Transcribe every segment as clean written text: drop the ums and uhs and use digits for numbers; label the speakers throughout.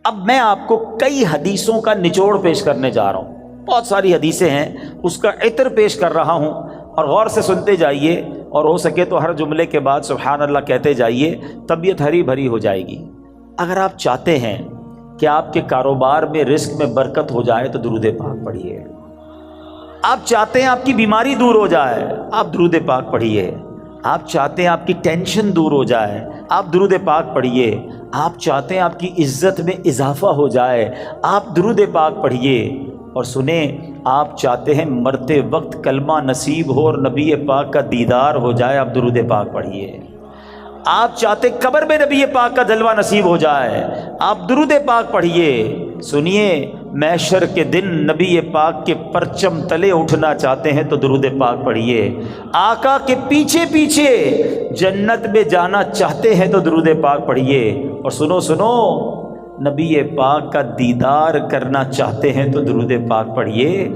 Speaker 1: اب میں آپ کو کئی حدیثوں کا نچوڑ پیش کرنے جا رہا ہوں، بہت ساری حدیثیں ہیں، اس کا عطر پیش کر رہا ہوں، اور غور سے سنتے جائیے، اور ہو سکے تو ہر جملے کے بعد سبحان اللہ کہتے جائیے، طبیعت ہری بھری ہو جائے گی۔ اگر آپ چاہتے ہیں کہ آپ کے کاروبار میں رزق میں برکت ہو جائے تو درود پاک پڑھیے۔ آپ چاہتے ہیں آپ کی بیماری دور ہو جائے، آپ درود پاک پڑھیے۔ آپ چاہتے ہیں آپ کی ٹینشن دور ہو جائے، آپ درود پاک پڑھیے۔ آپ چاہتے ہیں آپ کی عزت میں اضافہ ہو جائے، آپ درود پاک پڑھیے۔ اور سنیں، آپ چاہتے ہیں مرتے وقت کلمہ نصیب ہو اور نبی پاک کا دیدار ہو جائے، آپ درود پاک پڑھیے۔ آپ چاہتے قبر میں نبی پاک کا جلوہ نصیب ہو جائے، آپ درود پاک پڑھیے۔ سنیے، محشر کے دن نبی پاک کے پرچم تلے اٹھنا چاہتے ہیں تو درود پاک پڑھیے۔ آقا کے پیچھے پیچھے جنت میں جانا چاہتے ہیں تو درود پاک پڑھیے۔ اور سنو سنو، نبی پاک کا دیدار کرنا چاہتے ہیں تو درود پاک پڑھیے۔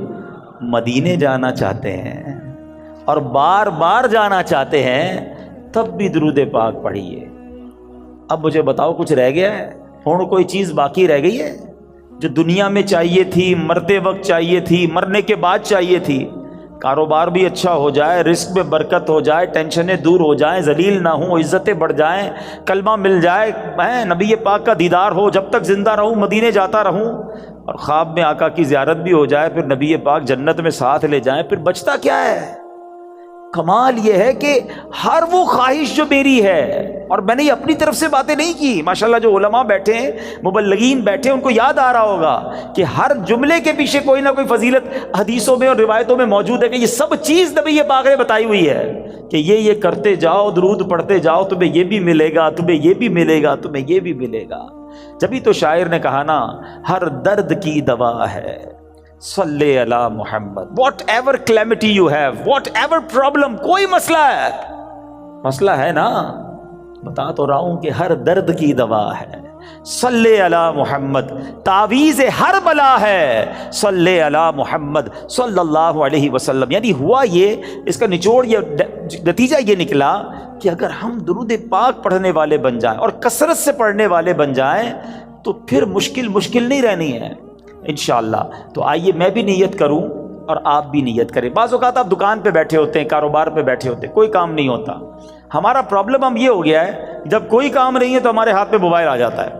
Speaker 1: مدینے جانا چاہتے ہیں اور بار بار جانا چاہتے ہیں تب بھی درود پاک پڑھیے۔ اب مجھے بتاؤ، کچھ رہ گیا ہے؟ اور کوئی چیز باقی رہ گئی ہے جو دنیا میں چاہیے تھی، مرتے وقت چاہیے تھی، مرنے کے بعد چاہیے تھی؟ کاروبار بھی اچھا ہو جائے، رزق میں برکت ہو جائے، ٹینشنیں دور ہو جائیں، ذلیل نہ ہوں، عزتیں بڑھ جائیں، کلمہ مل جائے، نبی پاک کا دیدار ہو، جب تک زندہ رہوں مدینے جاتا رہوں، اور خواب میں آقا کی زیارت بھی ہو جائے، پھر نبی پاک جنت میں ساتھ لے جائیں، پھر بچتا کیا ہے؟ کمال یہ ہے کہ ہر وہ خواہش جو میری ہے، اور میں نے یہ اپنی طرف سے باتیں نہیں کی، ماشاءاللہ جو علماء بیٹھے ہیں، مبلغین بیٹھے ہیں، ان کو یاد آ رہا ہوگا کہ ہر جملے کے پیچھے کوئی نہ کوئی فضیلت حدیثوں میں اور روایتوں میں موجود ہے، کہ یہ سب چیز نبی پاک نے بتائی ہوئی ہے کہ یہ کرتے جاؤ، درود پڑھتے جاؤ، تمہیں یہ بھی ملے گا، تمہیں یہ بھی ملے گا، تمہیں یہ بھی ملے گا۔ جبھی تو شاعر نے کہا نا، ہر درد کی دوا ہے صلی علی محمد، whatever calamity you have, whatever problem, کوئی مسئلہ ہے نا، بتا تو رہا ہوں کہ ہر درد کی دوا ہے صلی علی محمد، تعویذ ہر بلا ہے صلی علی محمد صلی اللہ علیہ وسلم۔ یعنی ہوا یہ، اس کا نچوڑ یہ، نتیجہ یہ نکلا کہ اگر ہم درود پاک پڑھنے والے بن جائیں اور کثرت سے پڑھنے والے بن جائیں تو پھر مشکل نہیں رہنی ہے انشاءاللہ۔ تو آئیے میں بھی نیت کروں اور آپ بھی نیت کریں۔ بعض اوقات آپ دکان پہ بیٹھے ہوتے ہیں، کاروبار پہ بیٹھے ہوتے ہیں، کوئی کام نہیں ہوتا۔ ہمارا پرابلم ہم یہ ہو گیا ہے، جب کوئی کام نہیں ہے تو ہمارے ہاتھ میں موبائل آ جاتا ہے،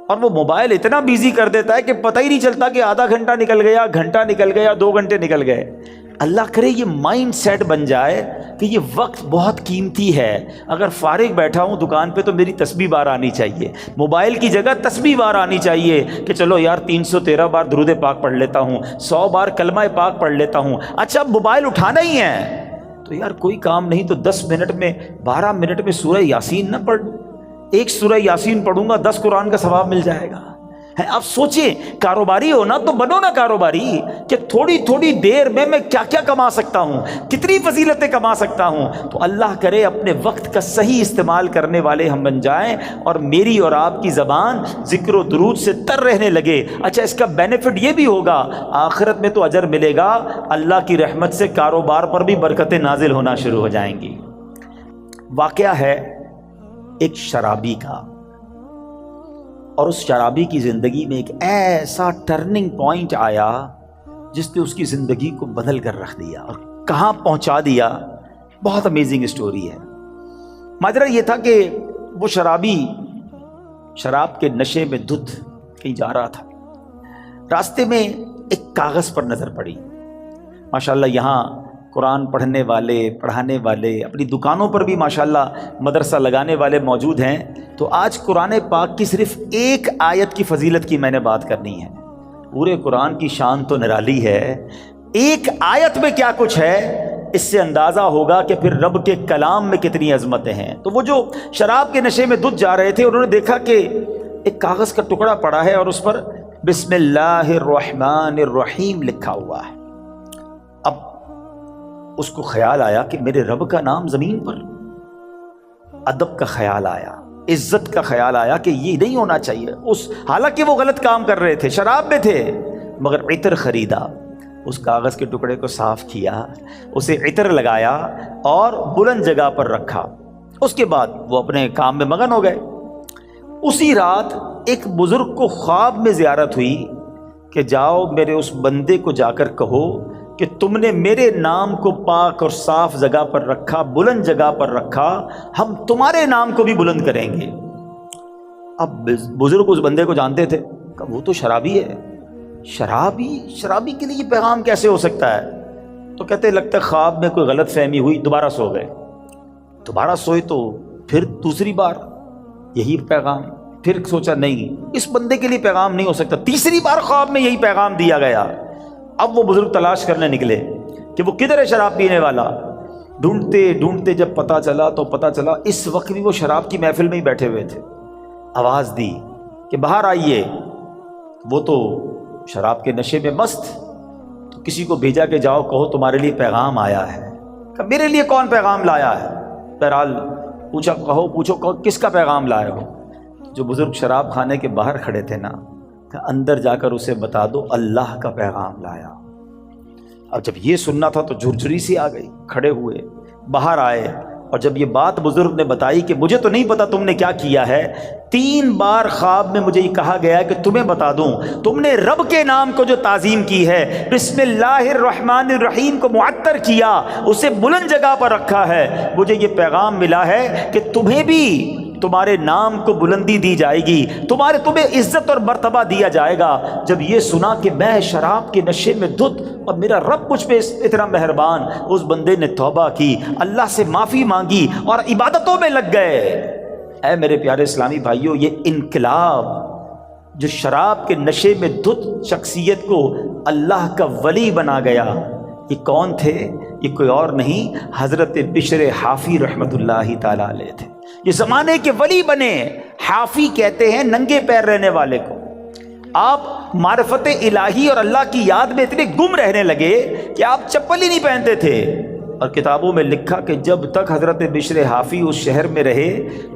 Speaker 1: اور وہ موبائل اتنا بیزی کر دیتا ہے کہ پتہ ہی نہیں چلتا کہ آدھا گھنٹہ نکل گیا، گھنٹہ نکل گیا، 2 گھنٹے نکل گئے۔ اللہ کرے یہ مائنڈ سیٹ بن جائے کہ یہ وقت بہت قیمتی ہے، اگر فارغ بیٹھا ہوں دکان پہ تو میری تسبیح بار آنی چاہیے، موبائل کی جگہ تسبیح بار آنی چاہیے، کہ چلو یار 313 بار درود پاک پڑھ لیتا ہوں، 100 بار کلمہ پاک پڑھ لیتا ہوں۔ اچھا اب موبائل اٹھانا ہی ہے تو یار کوئی کام نہیں تو 10 منٹ میں 12 منٹ میں سورہ یاسین نہ پڑھ، 1 سورہ یاسین پڑھوں گا 10 قرآن کا ثواب مل جائے گا۔ آپ سوچیں، کاروباری ہو نا تو بنو نا کاروباری، کہ تھوڑی تھوڑی دیر میں کیا کیا کما سکتا ہوں، کتنی فضیلتیں کما سکتا ہوں۔ تو اللہ کرے اپنے وقت کا صحیح استعمال کرنے والے ہم بن جائیں، اور میری اور آپ کی زبان ذکر و درود سے تر رہنے لگے۔ اچھا اس کا بینیفٹ یہ بھی ہوگا، آخرت میں تو اجر ملے گا، اللہ کی رحمت سے کاروبار پر بھی برکتیں نازل ہونا شروع ہو جائیں گی۔ واقعہ ہے ایک شرابی کا، اور اس شرابی کی زندگی میں ایک ایسا ٹرننگ پوائنٹ آیا جس نے اس کی زندگی کو بدل کر رکھ دیا اور کہاں پہنچا دیا۔ بہت امیزنگ اسٹوری ہے۔ ماجرا یہ تھا کہ وہ شرابی شراب کے نشے میں دھت کہیں جا رہا تھا، راستے میں ایک کاغذ پر نظر پڑی۔ ماشاءاللہ یہاں قرآن پڑھنے والے، پڑھانے والے، اپنی دکانوں پر بھی ماشاءاللہ مدرسہ لگانے والے موجود ہیں۔ تو آج قرآن پاک کی صرف ایک آیت کی فضیلت کی میں نے بات کرنی ہے۔ پورے قرآن کی شان تو نرالی ہے، ایک آیت میں کیا کچھ ہے اس سے اندازہ ہوگا کہ پھر رب کے کلام میں کتنی عظمتیں ہیں۔ تو وہ جو شراب کے نشے میں دھت جا رہے تھے، انہوں نے دیکھا کہ ایک کاغذ کا ٹکڑا پڑا ہے اور اس پر بسم اللہ الرحمن الرحیم لکھا ہوا ہے۔ اب اس کو خیال آیا کہ میرے رب کا نام زمین پر، ادب کا خیال آیا، عزت کا خیال آیا کہ یہ نہیں ہونا چاہیے۔ حالانکہ وہ غلط کام کر رہے تھے، شراب میں تھے، مگر عطر خریدا، اس کاغذ کے ٹکڑے کو صاف کیا، اسے عطر لگایا اور بلند جگہ پر رکھا۔ اس کے بعد وہ اپنے کام میں مگن ہو گئے۔ اسی رات ایک بزرگ کو خواب میں زیارت ہوئی کہ جاؤ میرے اس بندے کو جا کر کہو کہ تم نے میرے نام کو پاک اور صاف جگہ پر رکھا، بلند جگہ پر رکھا، ہم تمہارے نام کو بھی بلند کریں گے۔ اب بزرگ اس بندے کو جانتے تھے کہ وہ تو شرابی ہے، شرابی کے لیے یہ پیغام کیسے ہو سکتا ہے؟ تو کہتے لگتا ہے خواب میں کوئی غلط فہمی ہوئی، دوبارہ سو گئے، دوبارہ سوئے تو پھر دوسری بار یہی پیغام، پھر سوچا نہیں اس بندے کے لیے پیغام نہیں ہو سکتا، تیسری بار خواب میں یہی پیغام دیا گیا۔ اب وہ بزرگ تلاش کرنے نکلے کہ وہ کدھر ہے شراب پینے والا۔ ڈھونڈتے ڈھونڈتے جب پتہ چلا اس وقت بھی وہ شراب کی محفل میں ہی بیٹھے ہوئے تھے۔ آواز دی کہ باہر آئیے، وہ تو شراب کے نشے میں مست، تو کسی کو بھیجا کہ جاؤ کہو تمہارے لیے پیغام آیا ہے۔ کہ میرے لیے کون پیغام لایا ہے؟ بہرحال پوچھو کس کا پیغام لائے ہو؟ جو بزرگ شراب خانے کے باہر کھڑے تھے نا، کہ اندر جا کر اسے بتا دو اللہ کا پیغام لایا۔ اب جب یہ سننا تھا تو جھرجھری سی آ گئی، کھڑے ہوئے باہر آئے، اور جب یہ بات بزرگ نے بتائی کہ مجھے تو نہیں پتا تم نے کیا کیا ہے، 3 بار خواب میں مجھے یہ کہا گیا ہے کہ تمہیں بتا دوں تم نے رب کے نام کو جو تعظیم کی ہے، بسم اللہ الرحمن الرحیم کو معطر کیا، اسے بلند جگہ پر رکھا ہے، مجھے یہ پیغام ملا ہے کہ تمہیں بھی تمہارے نام کو بلندی دی جائے گی، تمہیں عزت اور مرتبہ دیا جائے گا۔ جب یہ سنا کہ میں شراب کے نشے میں دھت اور میرا رب مجھ پہ اتنا مہربان، اس بندے نے توبہ کی، اللہ سے معافی مانگی اور عبادتوں میں لگ گئے۔ اے میرے پیارے اسلامی بھائیوں، یہ انقلاب جو شراب کے نشے میں دھت شخصیت کو اللہ کا ولی بنا گیا، یہ کون تھے؟ یہ کوئی اور نہیں، حضرت بشر حافی رحمۃ اللہ تعالی علیہ تھے۔ یہ زمانے کے ولی بنے۔ حافی کہتے ہیں ننگے پیر رہنے والے کو۔ آپ معرفت الہی اور اللہ کی یاد میں اتنے گم رہنے لگے کہ آپ چپل ہی نہیں پہنتے تھے، اور کتابوں میں لکھا کہ جب تک حضرت بشر حافی اس شہر میں رہے،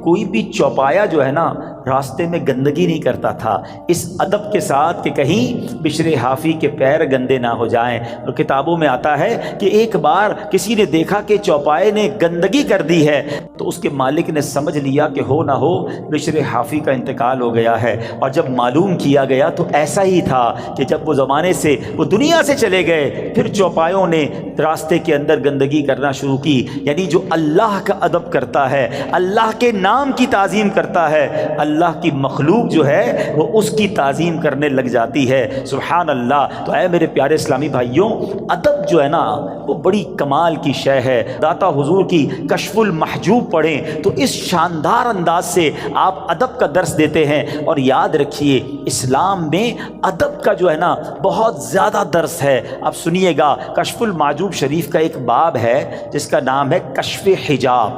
Speaker 1: کوئی بھی چوپایا جو ہے نا راستے میں گندگی نہیں کرتا تھا، اس ادب کے ساتھ کہ کہیں بشر حافی کے پیر گندے نہ ہو جائیں۔ اور کتابوں میں آتا ہے کہ ایک بار کسی نے دیکھا کہ چوپائے نے گندگی کر دی ہے، تو اس کے مالک نے سمجھ لیا کہ ہو نہ ہو بشر حافی کا انتقال ہو گیا ہے، اور جب معلوم کیا گیا تو ایسا ہی تھا کہ جب وہ زمانے سے وہ دنیا سے چلے گئے، پھر چوپایوں نے راستے کے اندر گندگی کرنا شروع کی۔ یعنی جو اللہ کا ادب کرتا ہے، اللہ کے نام کی تعظیم کرتا ہے، اللہ کی مخلوق جو ہے وہ اس کی تعظیم کرنے لگ جاتی ہے۔ سبحان اللہ۔ تو اے میرے پیارے اسلامی بھائیوں، ادب جو ہے نا وہ بڑی کمال کی شے ہے۔ داتا حضور کی کشف المحجوب پڑھیں تو اس شاندار انداز سے آپ ادب کا درس دیتے ہیں۔ اور یاد رکھیے اسلام میں ادب کا جو ہے نا بہت زیادہ درس ہے۔ اب سنیے گا، کشف المحجوب شریف کا ایک باب ہے جس کا نام ہے کشف حجاب،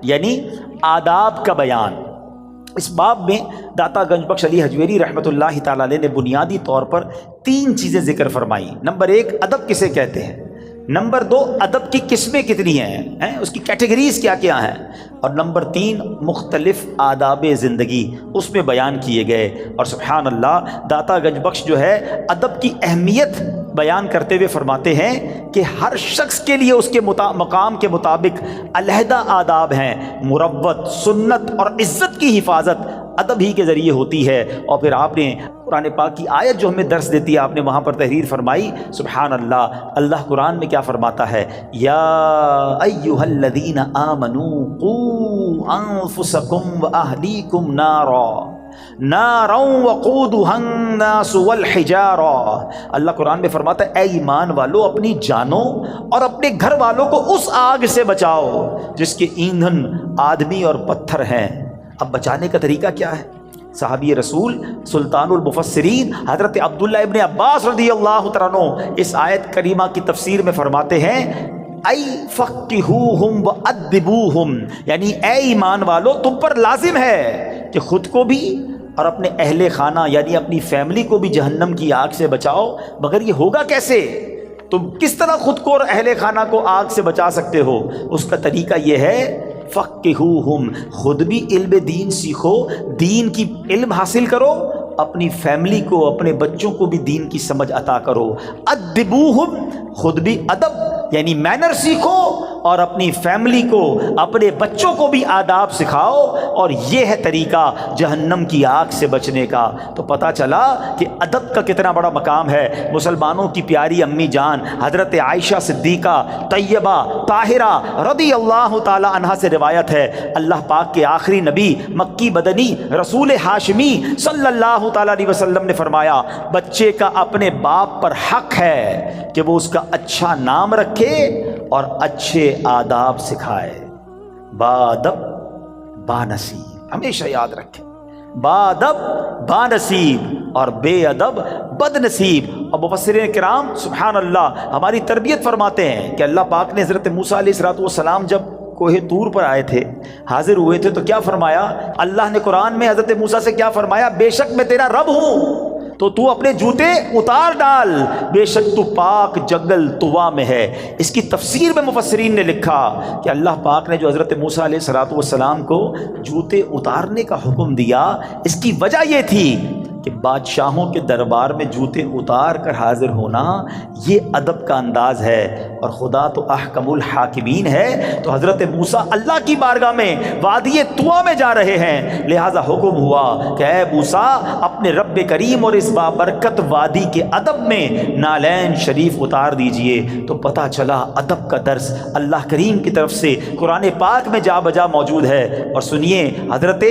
Speaker 1: یعنی آداب کا بیان۔ اس باب میں داتا گنج بخش علی حجویری رحمۃ اللہ تعالی علیہ نے بنیادی طور پر 3 چیزیں ذکر فرمائی۔ نمبر 1 ادب کسے کہتے ہیں، نمبر 2 ادب کی قسمیں کتنی ہیں، اس کی کیٹیگریز کیا کیا ہیں، اور نمبر 3 مختلف آداب زندگی اس میں بیان کیے گئے۔ اور سبحان اللہ، داتا گنج بخش جو ہے ادب کی اہمیت بیان کرتے ہوئے فرماتے ہیں کہ ہر شخص کے لیے اس کے مقام کے مطابق علیحدہ آداب ہیں۔ مروت، سنت اور عزت کی حفاظت ادب ہی کے ذریعے ہوتی ہے۔ اور پھر آپ نے قرآن پاک کی آیت جو ہمیں درس دیتی ہے، آپ نے وہاں پر تحریر فرمائی۔ سبحان اللہ، اللہ قرآن میں کیا فرماتا ہے، یا ایھا الذین آمنوا قوا انفسکم واہلیکم نارا وقودها الناس والحجارہ۔ اللہ قرآن میں فرماتا ہے اے ایمان والو، اپنی جانوں اور اپنے گھر والوں کو اس آگ سے بچاؤ جس کے ایندھن آدمی اور پتھر ہیں۔ اب بچانے کا طریقہ کیا ہے؟ صحابی رسول سلطان المفسرین حضرت عبداللہ ابن عباس رضی اللہ تعالیٰ عنہ اس آیت کریمہ کی تفسیر میں فرماتے ہیں ای فقہوہم وادبوہم، یعنی اے ایمان والو تم پر لازم ہے کہ خود کو بھی اور اپنے اہل خانہ یعنی اپنی فیملی کو بھی جہنم کی آگ سے بچاؤ۔ مگر یہ ہوگا کیسے؟ تم کس طرح خود کو اور اہل خانہ کو آگ سے بچا سکتے ہو؟ اس کا طریقہ یہ ہے فقہوہم، خود بھی علم دین سیکھو، دین کی علم حاصل کرو، اپنی فیملی کو اپنے بچوں کو بھی دین کی سمجھ عطا کرو۔ ادبوہم، خود بھی ادب یعنی مینر سیکھو اور اپنی فیملی کو، اپنے بچوں کو بھی آداب سکھاؤ، اور یہ ہے طریقہ جہنم کی آگ سے بچنے کا۔ تو پتہ چلا کہ ادب کا کتنا بڑا مقام ہے۔ مسلمانوں کی پیاری امی جان حضرت عائشہ صدیقہ طیبہ طاہرہ رضی اللہ تعالی عنہا سے روایت ہے، اللہ پاک کے آخری نبی مکی بدنی رسول ہاشمی صلی اللہ تعالی علیہ وسلم نے فرمایا، بچے کا اپنے باپ پر حق ہے کہ وہ اس کا اچھا نام رکھے اور اچھے آداب سکھائے۔ بادب بانصیب، ہمیشہ یاد رکھیں، بادب بانصیب اور بے ادب بد نصیب۔ اور مفسرین کرام سبحان اللہ ہماری تربیت فرماتے ہیں کہ اللہ پاک نے حضرت موسیٰ علیہ السلام جب کوہ طور پر آئے تھے، حاضر ہوئے تھے، تو کیا فرمایا؟ اللہ نے قرآن میں حضرت موسیٰ سے کیا فرمایا؟ بے شک میں تیرا رب ہوں، تو اپنے جوتے اتار ڈال، بے شک تو پاک جنگل طوا میں ہے۔ اس کی تفسیر میں مفسرین نے لکھا کہ اللہ پاک نے جو حضرت موسیٰ علیہ السلام کو جوتے اتارنے کا حکم دیا، اس کی وجہ یہ تھی کہ بادشاہوں کے دربار میں جوتے اتار کر حاضر ہونا یہ ادب کا انداز ہے، اور خدا تو احکم الحاکمین ہے۔ تو حضرت موسیٰ اللہ کی بارگاہ میں وادی طوا میں جا رہے ہیں، لہذا حکم ہوا کہ اے موسیٰ اپنے رب کریم اور اس بابرکت وادی کے ادب میں نالین شریف اتار دیجئے۔ تو پتہ چلا ادب کا درس اللہ کریم کی طرف سے قرآن پاک میں جا بجا موجود ہے۔ اور سنیے، حضرت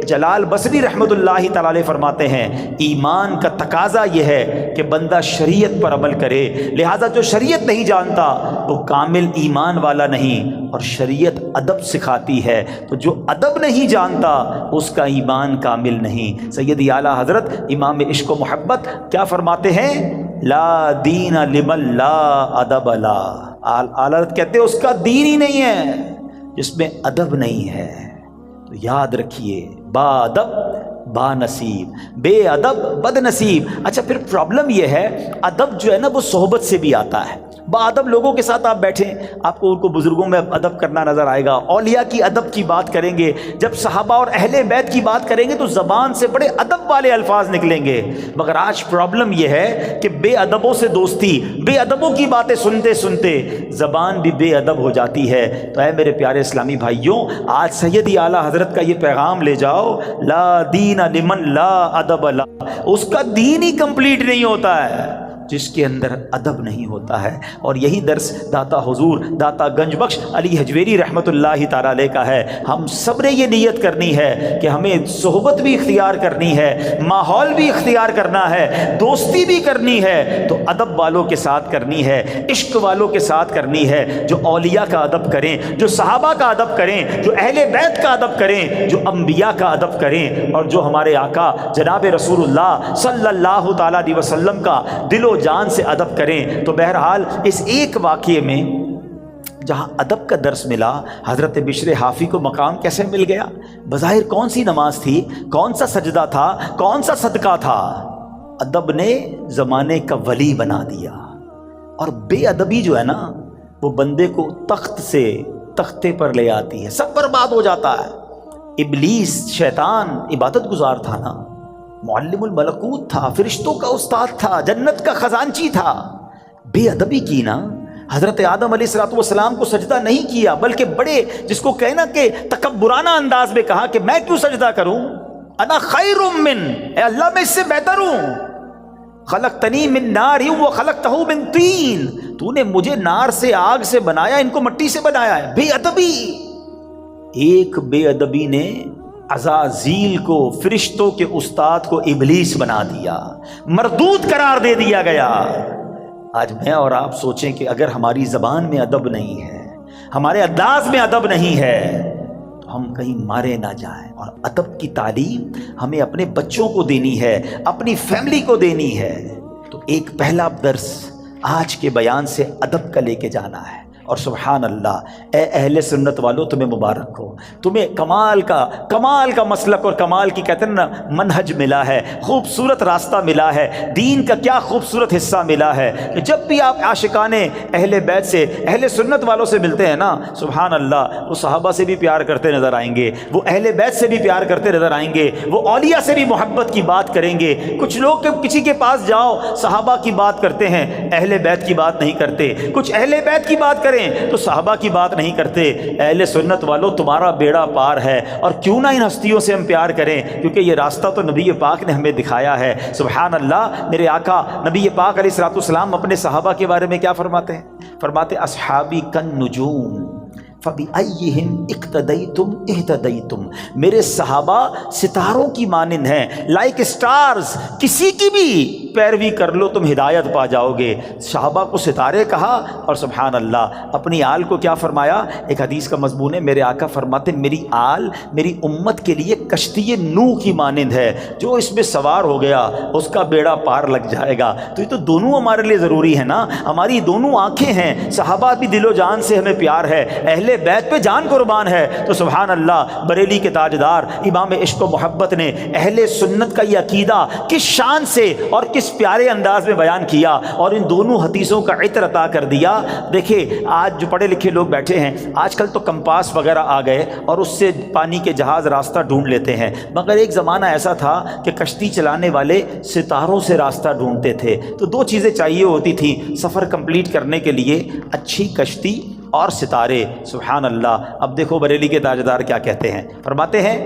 Speaker 1: جلال بصری رحمۃ اللہ تعالی علیہ فرماتے ہیں، ایمان کا تقاضا یہ ہے کہ بندہ شریعت پر عمل کرے، لہذا جو شریعت نہیں جانتا وہ کامل ایمان والا نہیں، اور شریعت ادب سکھاتی ہے، تو جو ادب نہیں جانتا اس کا ایمان کامل نہیں۔ سیدی اعلیٰ حضرت امام عشق و محبت کیا فرماتے ہیں؟ لا دین لمن لا ادب لا۔ اعلیٰ حضرت کہتے ہیں اس کا دین ہی نہیں ہے جس میں ادب نہیں ہے۔ تو یاد رکھیے، با ادب با نصیب، بے ادب بد نصیب۔ اچھا، پھر پرابلم یہ ہے، ادب جو ہے نا وہ صحبت سے بھی آتا ہے۔ با ادب لوگوں کے ساتھ آپ بیٹھیں، آپ کو ان کو بزرگوں میں ادب کرنا نظر آئے گا، اولیاء کی ادب کی بات کریں گے، جب صحابہ اور اہل بیت کی بات کریں گے تو زبان سے بڑے ادب والے الفاظ نکلیں گے۔ مگر آج پرابلم یہ ہے کہ بے ادبوں سے دوستی، بے ادبوں کی باتیں سنتے سنتے زبان بھی بے ادب ہو جاتی ہے۔ تو اے میرے پیارے اسلامی بھائیوں، آج سیدی اعلیٰ حضرت کا یہ پیغام لے جاؤ، لا دین لمن لا ادب لا۔ اس کا دین ہی کمپلیٹ نہیں ہوتا ہے جس کے اندر ادب نہیں ہوتا ہے۔ اور یہی درس داتا حضور داتا گنج بخش علی حجویری رحمۃ اللہ تعالیٰ علیہ کا ہے۔ ہم سب نے یہ نیت کرنی ہے کہ ہمیں صحبت بھی اختیار کرنی ہے، ماحول بھی اختیار کرنا ہے، دوستی بھی کرنی ہے، تو ادب والوں کے ساتھ کرنی ہے، عشق والوں کے ساتھ کرنی ہے، جو اولیاء کا ادب کریں، جو صحابہ کا ادب کریں، جو اہل بیت کا ادب کریں، جو انبیاء کا ادب کریں، اور جو ہمارے آقا جناب رسول اللہ صلی اللہ تعالیٰ علیہ وسلم کا دل و جان سے ادب کریں۔ تو بہرحال اس ایک واقعے میں جہاں ادب کا درس ملا، حضرت بشر حافی کو مقام کیسے مل گیا؟ بظاہر کون سی نماز تھی، کون سا سجدہ تھا، کون سا صدقہ تھا؟ ادب نے زمانے کا ولی بنا دیا۔ اور بے ادبی جو ہے نا وہ بندے کو تخت سے تختے پر لے آتی ہے، سب برباد ہو جاتا ہے۔ ابلیس شیطان عبادت گزار تھا نا، معلم الملکوت تھا، فرشتوں کا استاد تھا، جنت کا خزانچی تھا، بے ادبی کی نا، حضرت آدم علیہ السلام کو سجدہ نہیں کیا، بلکہ بڑے جس کو کہنا کہ تکبرانہ انداز میں کہا کہ میں کیوں سجدہ کروں، انا خیر من، اے اللہ میں اس سے بہتر ہوں، خلقتنی من نار وخلقتہ من طین، تو نے مجھے نار سے آگ سے بنایا، ان کو مٹی سے بنایا ہے۔ بے ادبی، ایک بے ادبی نے عزازیل کو، فرشتوں کے استاد کو ابلیس بنا دیا، مردود قرار دے دیا گیا۔ آج میں اور آپ سوچیں کہ اگر ہماری زبان میں ادب نہیں ہے، ہمارے انداز میں ادب نہیں ہے، تو ہم کہیں مارے نہ جائیں۔ اور ادب کی تعلیم ہمیں اپنے بچوں کو دینی ہے، اپنی فیملی کو دینی ہے۔ تو ایک پہلا درس آج کے بیان سے ادب کا لے کے جانا ہے۔ اور سبحان اللہ، اے اہل سنت والو، تمہیں مبارک ہو، تمہیں کمال کا مسلک اور کمال کی کہتے ہیں نا منہج ملا ہے، خوبصورت راستہ ملا ہے، دین کا کیا خوبصورت حصہ ملا ہے کہ جب بھی آپ عاشقان اہل بیت سے، اہل سنت والوں سے ملتے ہیں نا، سبحان اللہ، وہ صحابہ سے بھی پیار کرتے نظر آئیں گے، وہ اہل بیت سے بھی پیار کرتے نظر آئیں گے، وہ اولیاء سے بھی محبت کی بات کریں گے۔ کچھ لوگ کسی کے پاس جاؤ صحابہ کی بات کرتے ہیں، اہل بیت کی بات نہیں کرتے، کچھ اہل بیت کی بات کریں کریں تو صحابہ کی بات نہیں کرتے۔ اہل سنت والوں تمہارا بیڑا پار ہے، اور کیوں نہ ان ہستیوں سے ہم پیار کریں، کیونکہ یہ راستہ تو نبی پاک نے ہمیں دکھایا ہے۔ سبحان اللہ، میرے آقا نبی پاک علیہ الصلوۃ والسلام اپنے صحابہ کے بارے میں کیا فرماتے ہیں؟ فرماتے اصحابی کالنجوم فَبِأَيِّهِمْ اِقْتَدَيْتُمْ اِهْتَدَيْتُمْ، میرے صحابہ ستاروں کی مانند ہیں، لائک اسٹارز، کسی کی بھی پیروی کر لو تم ہدایت پا جاؤ گے۔ صحابہ کو ستارے کہا، اور سبحان اللہ اپنی آل کو کیا فرمایا؟ ایک حدیث کا مضمون ہے، میرے آقا فرماتے میری آل میری امت کے لیے کشتی نوح کی مانند ہے، جو اس میں سوار ہو گیا اس کا بیڑا پار لگ جائے گا۔ تو یہ تو دونوں ہمارے لیے ضروری ہے نا، ہماری دونوں آنکھیں ہیں، صحابہ بھی دل و جان سے ہمیں پیار ہے، اہل بیت پہ جان قربان ہے۔ تو سبحان اللہ، بریلی کے تاجدار امام عشق و محبت نے اہل سنت کا یہ عقیدہ کس شان سے اور کس پیارے انداز میں بیان کیا، اور ان دونوں حدیثوں کا عطر عطا کر دیا۔ دیکھیں آج جو پڑھے لکھے لوگ بیٹھے ہیں، آج کل تو کمپاس وغیرہ آ گئے اور اس سے پانی کے جہاز راستہ ڈھونڈ لیتے ہیں، مگر ایک زمانہ ایسا تھا کہ کشتی چلانے والے ستاروں سے راستہ ڈھونڈتے تھے۔ تو دو چیزیں چاہیے ہوتی تھیں سفر کمپلیٹ کرنے کے لیے، اچھی کشتی اور ستارے۔ سبحان اللہ، اب دیکھو بریلی کے تاجدار کیا کہتے ہیں، فرماتے ہیں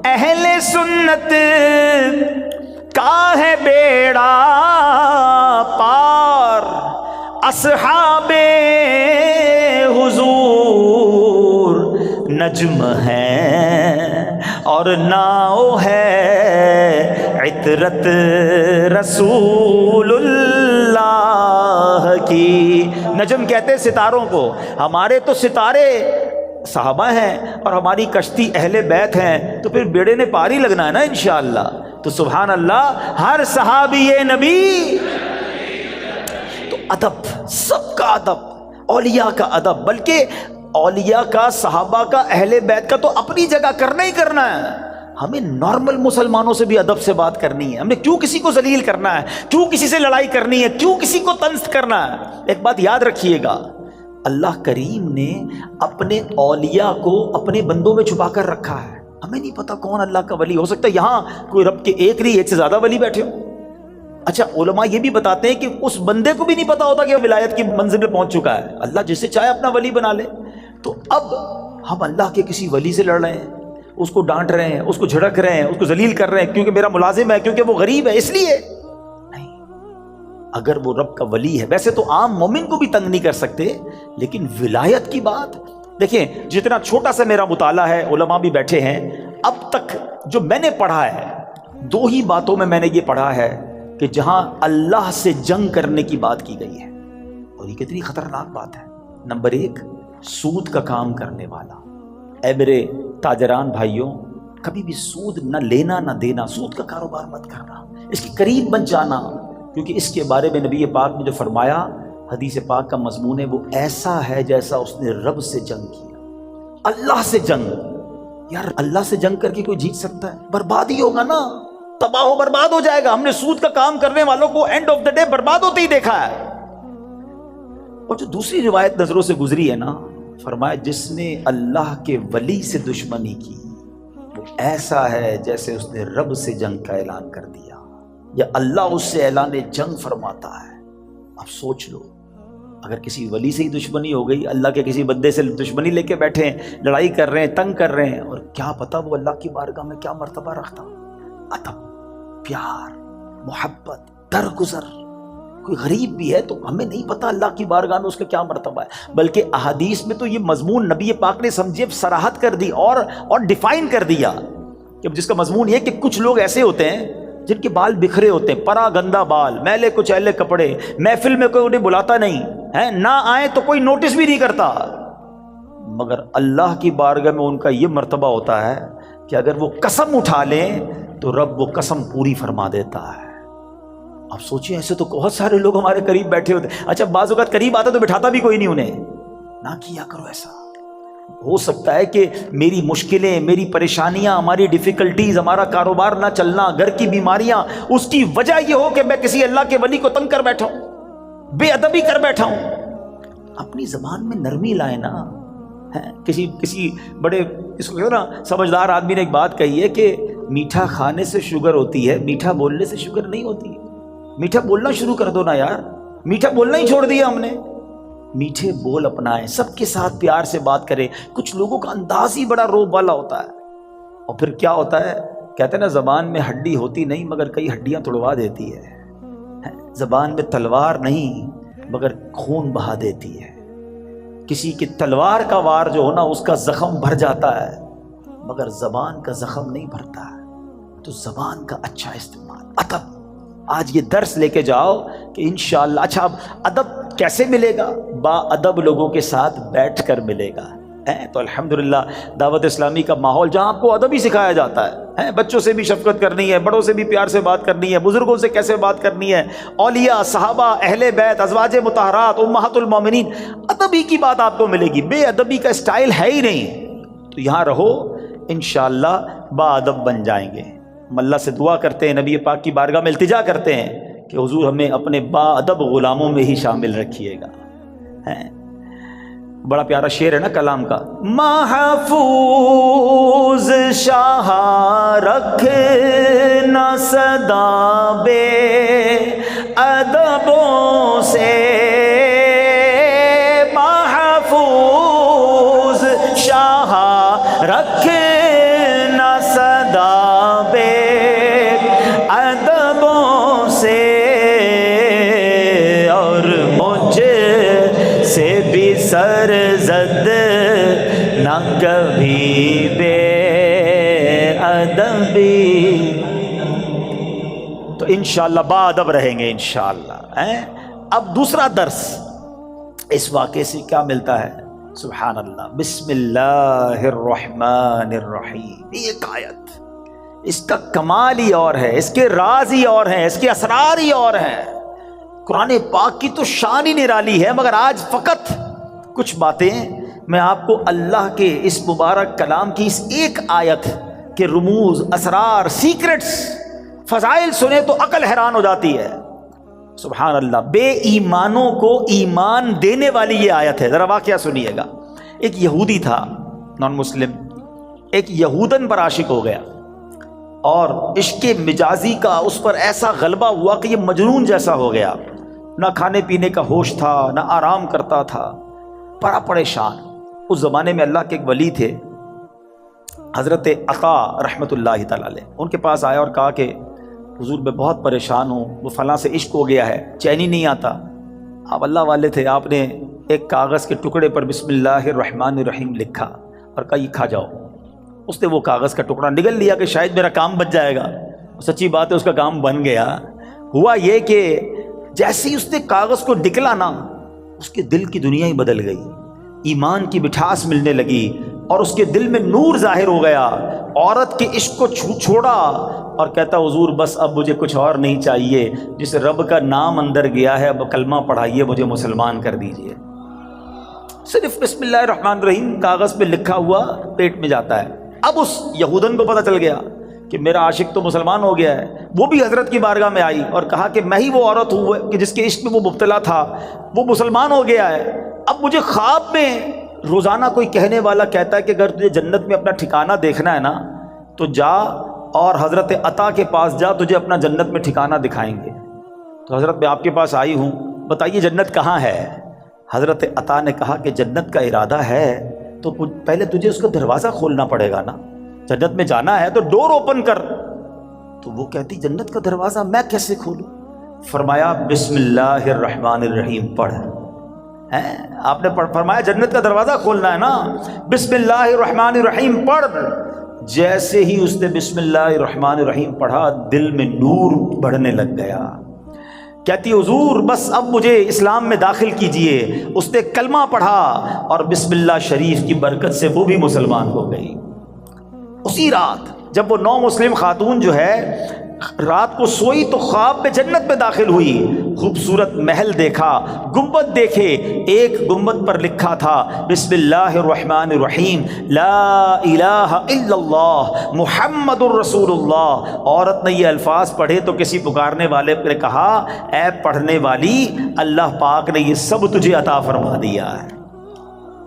Speaker 1: اہل سنت کا ہے بیڑا پار، اصحاب حضور نجم ہیں اور ناؤ ہے عطرت رسول اللہ کی۔ نجم کہتے ہیں ستاروں کو، ہمارے تو ستارے صحابہ ہیں اور ہماری کشتی اہل بیت ہیں، تو پھر بیڑے نے پار ہی لگنا ہے نا انشاءاللہ۔ تو سبحان اللہ، ہر صحابی نبی، تو ادب، سب کا ادب، اولیاء کا ادب، بلکہ اولیاء کا، صحابہ کا، اہل بیت کا تو اپنی جگہ کرنا ہی کرنا ہے۔ ہمیں نارمل مسلمانوں سے بھی ادب سے بات کرنی ہے، ہم نے کیوں کسی کو ذلیل کرنا ہے، کیوں کسی سے لڑائی کرنی ہے، کیوں کسی کو طنز کرنا ہے۔ ایک بات یاد رکھیے گا، اللہ کریم نے اپنے اولیاء کو اپنے بندوں میں چھپا کر رکھا ہے۔ ہمیں نہیں پتا کون اللہ کا ولی، ہو سکتا ہے یہاں کوئی رب کے ایک نہیں ایک سے زیادہ ولی بیٹھے ہو۔ اچھا علماء یہ بھی بتاتے ہیں کہ اس بندے کو بھی نہیں پتا ہوتا کہ وہ ولایت کی منزل پہ پہنچ چکا ہے، اللہ جسے چاہے اپنا ولی بنا لے۔ تو اب ہم اللہ کے کسی ولی سے لڑ رہے ہیں، اس کو ڈانٹ رہے ہیں، اس کو جھڑک رہے ہیں، اس کو ذلیل کر رہے ہیں کیونکہ میرا ملازم ہے، کیونکہ وہ غریب ہے، اس لیے نہیں۔ اگر وہ رب کا ولی ہے، ویسے تو عام مومن کو بھی تنگ نہیں کر سکتے، لیکن ولایت کی بات دیکھیں، جتنا چھوٹا سا میرا مطالعہ ہے، علماء بھی بیٹھے ہیں، اب تک جو میں نے پڑھا ہے، دو ہی باتوں میں نے یہ پڑھا ہے کہ جہاں اللہ سے جنگ کرنے کی بات کی گئی ہے، اور یہ کتنی خطرناک بات ہے۔ نمبر ایک، سود کا کام کرنے والا۔ اے میرے تاجران بھائیوں، کبھی بھی سود نہ لینا نہ دینا، سود کا کاروبار مت کرنا، اس کے قریب مت جانا، کیونکہ اس کے بارے میں نبی پاک نے جو فرمایا، حدیث پاک کا مضمون ہے، وہ ایسا ہے جیسا اس نے رب سے جنگ کیا۔ اللہ سے جنگ، یار اللہ سے جنگ کر کے کوئی جیت سکتا ہے؟ برباد ہی ہوگا نا، تباہ و برباد ہو جائے گا۔ ہم نے سود کا کام کرنے والوں کو اینڈ آف دا ڈے برباد ہوتے ہی دیکھا ہے۔ اور جو دوسری روایت نظروں سے گزری ہے نا، فرمایا جس نے اللہ کے ولی سے دشمنی کی، وہ ایسا ہے جیسے اس نے رب سے جنگ کا اعلان کر دیا، یا اللہ اس سے اعلان جنگ فرماتا ہے۔ اب سوچ لو، اگر کسی ولی سے ہی دشمنی ہو گئی، اللہ کے کسی بندے سے دشمنی لے کے بیٹھے ہیں، لڑائی کر رہے ہیں، تنگ کر رہے ہیں، اور کیا پتا وہ اللہ کی بارگاہ میں کیا مرتبہ رکھتا۔ ادب، پیار، محبت، درگزر۔ کوئی غریب بھی ہے تو ہمیں نہیں پتا اللہ کی بارگاہ میں اس کا کیا مرتبہ ہے، بلکہ احادیث میں تو یہ مضمون نبی پاک نے سمجھے صراحت کر دی اور ڈیفائن کر دیا، کہ جس کا مضمون یہ کہ کچھ لوگ ایسے ہوتے ہیں جن کے بال بکھرے ہوتے ہیں، پرا گندا بال، میلے کچیلے کپڑے، محفل میں کوئی انہیں بلاتا نہیں ہے، نہ آئے تو کوئی نوٹس بھی نہیں کرتا، مگر اللہ کی بارگاہ میں ان کا یہ مرتبہ ہوتا ہے کہ اگر وہ قسم اٹھا لیں تو رب وہ قسم پوری فرما دیتا ہے۔ اب سوچیں، ایسے تو بہت سارے لوگ ہمارے قریب بیٹھے ہوتے ہیں، اچھا بعض اوقات قریب آتا تو بٹھاتا بھی کوئی نہیں انہیں، نہ کیا کرو ایسا۔ ہو سکتا ہے کہ میری مشکلیں، میری پریشانیاں، ہماری ڈیفیکلٹیز، ہمارا کاروبار نہ چلنا، گھر کی بیماریاں، اس کی وجہ یہ ہو کہ میں کسی اللہ کے ولی کو تنگ کر بیٹھا ہوں، بے ادبی کر بیٹھا ہوں۔ اپنی زبان میں نرمی لائے نا۔ کسی بڑے اس کو نا سمجھدار آدمی نے ایک بات کہی ہے کہ میٹھا کھانے سے شوگر ہوتی ہے، میٹھا بولنے سے شوگر نہیں ہوتی۔ میٹھا بولنا شروع کر دو نا یار، میٹھا بولنا ہی چھوڑ دیا ہم نے، میٹھے بول اپنائیں، سب کے ساتھ پیار سے بات کریں۔ کچھ لوگوں کا انداز ہی بڑا روب والا ہوتا ہے، اور پھر کیا ہوتا ہے، کہتے ہیں نا زبان میں ہڈی ہوتی نہیں مگر کئی ہڈیاں توڑوا دیتی ہے۔ زبان میں تلوار نہیں مگر خون بہا دیتی ہے۔ کسی کی تلوار کا وار جو ہونا اس کا زخم بھر جاتا ہے مگر زبان کا زخم نہیں بھرتا ہے۔ تو زبان کا اچھا استعمال، ادب۔ آج یہ درس لے کے جاؤ کہ انشاءاللہ۔ اچھا اب ادب کیسے ملے گا؟ با ادب لوگوں کے ساتھ بیٹھ کر ملے گا۔ تو الحمدللہ دعوت اسلامی کا ماحول جہاں آپ کو ادب ہی سکھایا جاتا ہے، بچوں سے بھی شفقت کرنی ہے، بڑوں سے بھی پیار سے بات کرنی ہے، بزرگوں سے کیسے بات کرنی ہے، اولیاء، صحابہ، اہل بیت، ازواج مطہرات، امہات المومنین، ادب ہی کی بات آپ کو ملے گی۔ بے ادبی کا اسٹائل ہے ہی نہیں۔ تو یہاں رہو، انشاءاللہ با ادب بن جائیں گے۔ ہم اللہ سے دعا کرتے ہیں، نبی پاک کی بارگاہ میں التجا کرتے ہیں کہ حضور ہمیں اپنے با ادب غلاموں میں ہی شامل رکھیے گا۔ بڑا پیارا شعر ہے نا کلام کا، محفوظ شاہ رکھنا صدا بے ادبوں سے، محفوظ شاہ رکھنا صدا بے ادبوں سے، اور مجھ سے بھی سر زد نہ کبھی بے ادبی۔ تو انشاءاللہ با ادب رہیں گے انشاءاللہ۔ اب دوسرا درس اس واقعے سے کیا ملتا ہے؟ سبحان اللہ، بسم اللہ الرحمن الرحیم۔ ایک آیت، اس کا کمال ہی اور ہے، اس کے راز ہی اور ہیں، اس کے اسرار ہی اور ہیں۔ قرآن پاک کی تو شان ہی نرالی ہے، مگر آج فقط کچھ باتیں میں آپ کو اللہ کے اس مبارک کلام کی اس ایک آیت کے رموز، اسرار، سیکرٹس، فضائل سنے تو عقل حیران ہو جاتی ہے۔ سبحان اللہ، بے ایمانوں کو ایمان دینے والی یہ آیت ہے۔ ذرا واقعہ سنیے گا۔ ایک یہودی تھا، نان مسلم، ایک یہودن پر عاشق ہو گیا، اور عشق مجازی کا اس پر ایسا غلبہ ہوا کہ یہ مجنون جیسا ہو گیا، نہ کھانے پینے کا ہوش تھا، نہ آرام کرتا تھا، بڑا پریشان۔ اس زمانے میں اللہ کے ایک ولی تھے، حضرت عطا رحمۃ اللہ تعالی علیہ، ان کے پاس آیا اور کہا کہ حضور میں بہت پریشان ہوں، وہ فلاں سے عشق ہو گیا ہے، چین ہی نہیں آتا۔ آپ اللہ والے تھے، آپ نے ایک کاغذ کے ٹکڑے پر بسم اللہ الرحمن الرحیم لکھا اور کہا یہ کھا جاؤ۔ اس نے وہ کاغذ کا ٹکڑا نگل لیا کہ شاید میرا کام بچ جائے گا۔ سچی بات ہے، اس کا کام بن گیا۔ ہوا یہ کہ جیسے ہی اس نے کاغذ کو نکلا نا، اس کے دل کی دنیا ہی بدل گئی، ایمان کی مٹھاس ملنے لگی، اور اس کے دل میں نور ظاہر ہو گیا۔ عورت کے عشق کو چھوڑا اور کہتا حضور بس اب مجھے کچھ اور نہیں چاہیے، جس رب کا نام اندر گیا ہے اب کلمہ پڑھائیے، مجھے مسلمان کر دیجئے۔ صرف بسم اللہ الرحمن الرحیم کاغذ پہ لکھا ہوا پیٹ میں جاتا ہے۔ اب اس یہودن کو پتہ چل گیا کہ میرا عاشق تو مسلمان ہو گیا ہے۔ وہ بھی حضرت کی بارگاہ میں آئی اور کہا کہ میں ہی وہ عورت ہوں کہ جس کے عشق میں وہ مبتلا تھا، وہ مسلمان ہو گیا ہے۔ اب مجھے خواب میں روزانہ کوئی کہنے والا کہتا ہے کہ اگر تجھے جنت میں اپنا ٹھکانہ دیکھنا ہے نا تو جا اور حضرت عطا کے پاس جا، تجھے اپنا جنت میں ٹھکانہ دکھائیں گے۔ تو حضرت میں آپ کے پاس آئی ہوں، بتائیے جنت کہاں ہے؟ حضرت عطا نے کہا کہ جنت کا ارادہ ہے تو پہلے تجھے اس کا دروازہ کھولنا پڑے گا نا، جنت میں جانا ہے تو ڈور اوپن کر۔ تو وہ کہتی جنت کا دروازہ میں کیسے کھولوں؟ فرمایا بسم اللہ الرحمن الرحیم پڑھ۔ آپ نے فرمایا جنت کا دروازہ کھولنا ہے نا، بسم اللہ الرحمن الرحیم پڑھ۔ جیسے ہی اس نے بسم اللہ الرحمن الرحیم پڑھا، دل میں نور بڑھنے لگ گیا۔ کہتی حضور بس اب مجھے اسلام میں داخل کیجئے۔ اس نے کلمہ پڑھا اور بسم اللہ شریف کی برکت سے وہ بھی مسلمان ہو گئی۔ اسی رات جب وہ نو مسلم خاتون جو ہے رات کو سوئی تو خواب میں جنت میں داخل ہوئی، خوبصورت محل دیکھا، گنبد دیکھے، ایک گنبد پر لکھا تھا بسم اللہ الرحمن الرحیم لا الہ الا اللہ محمد الرسول اللہ۔ عورت نے یہ الفاظ پڑھے تو کسی پکارنے والے نے کہا اے پڑھنے والی، اللہ پاک نے یہ سب تجھے عطا فرما دیا ہے۔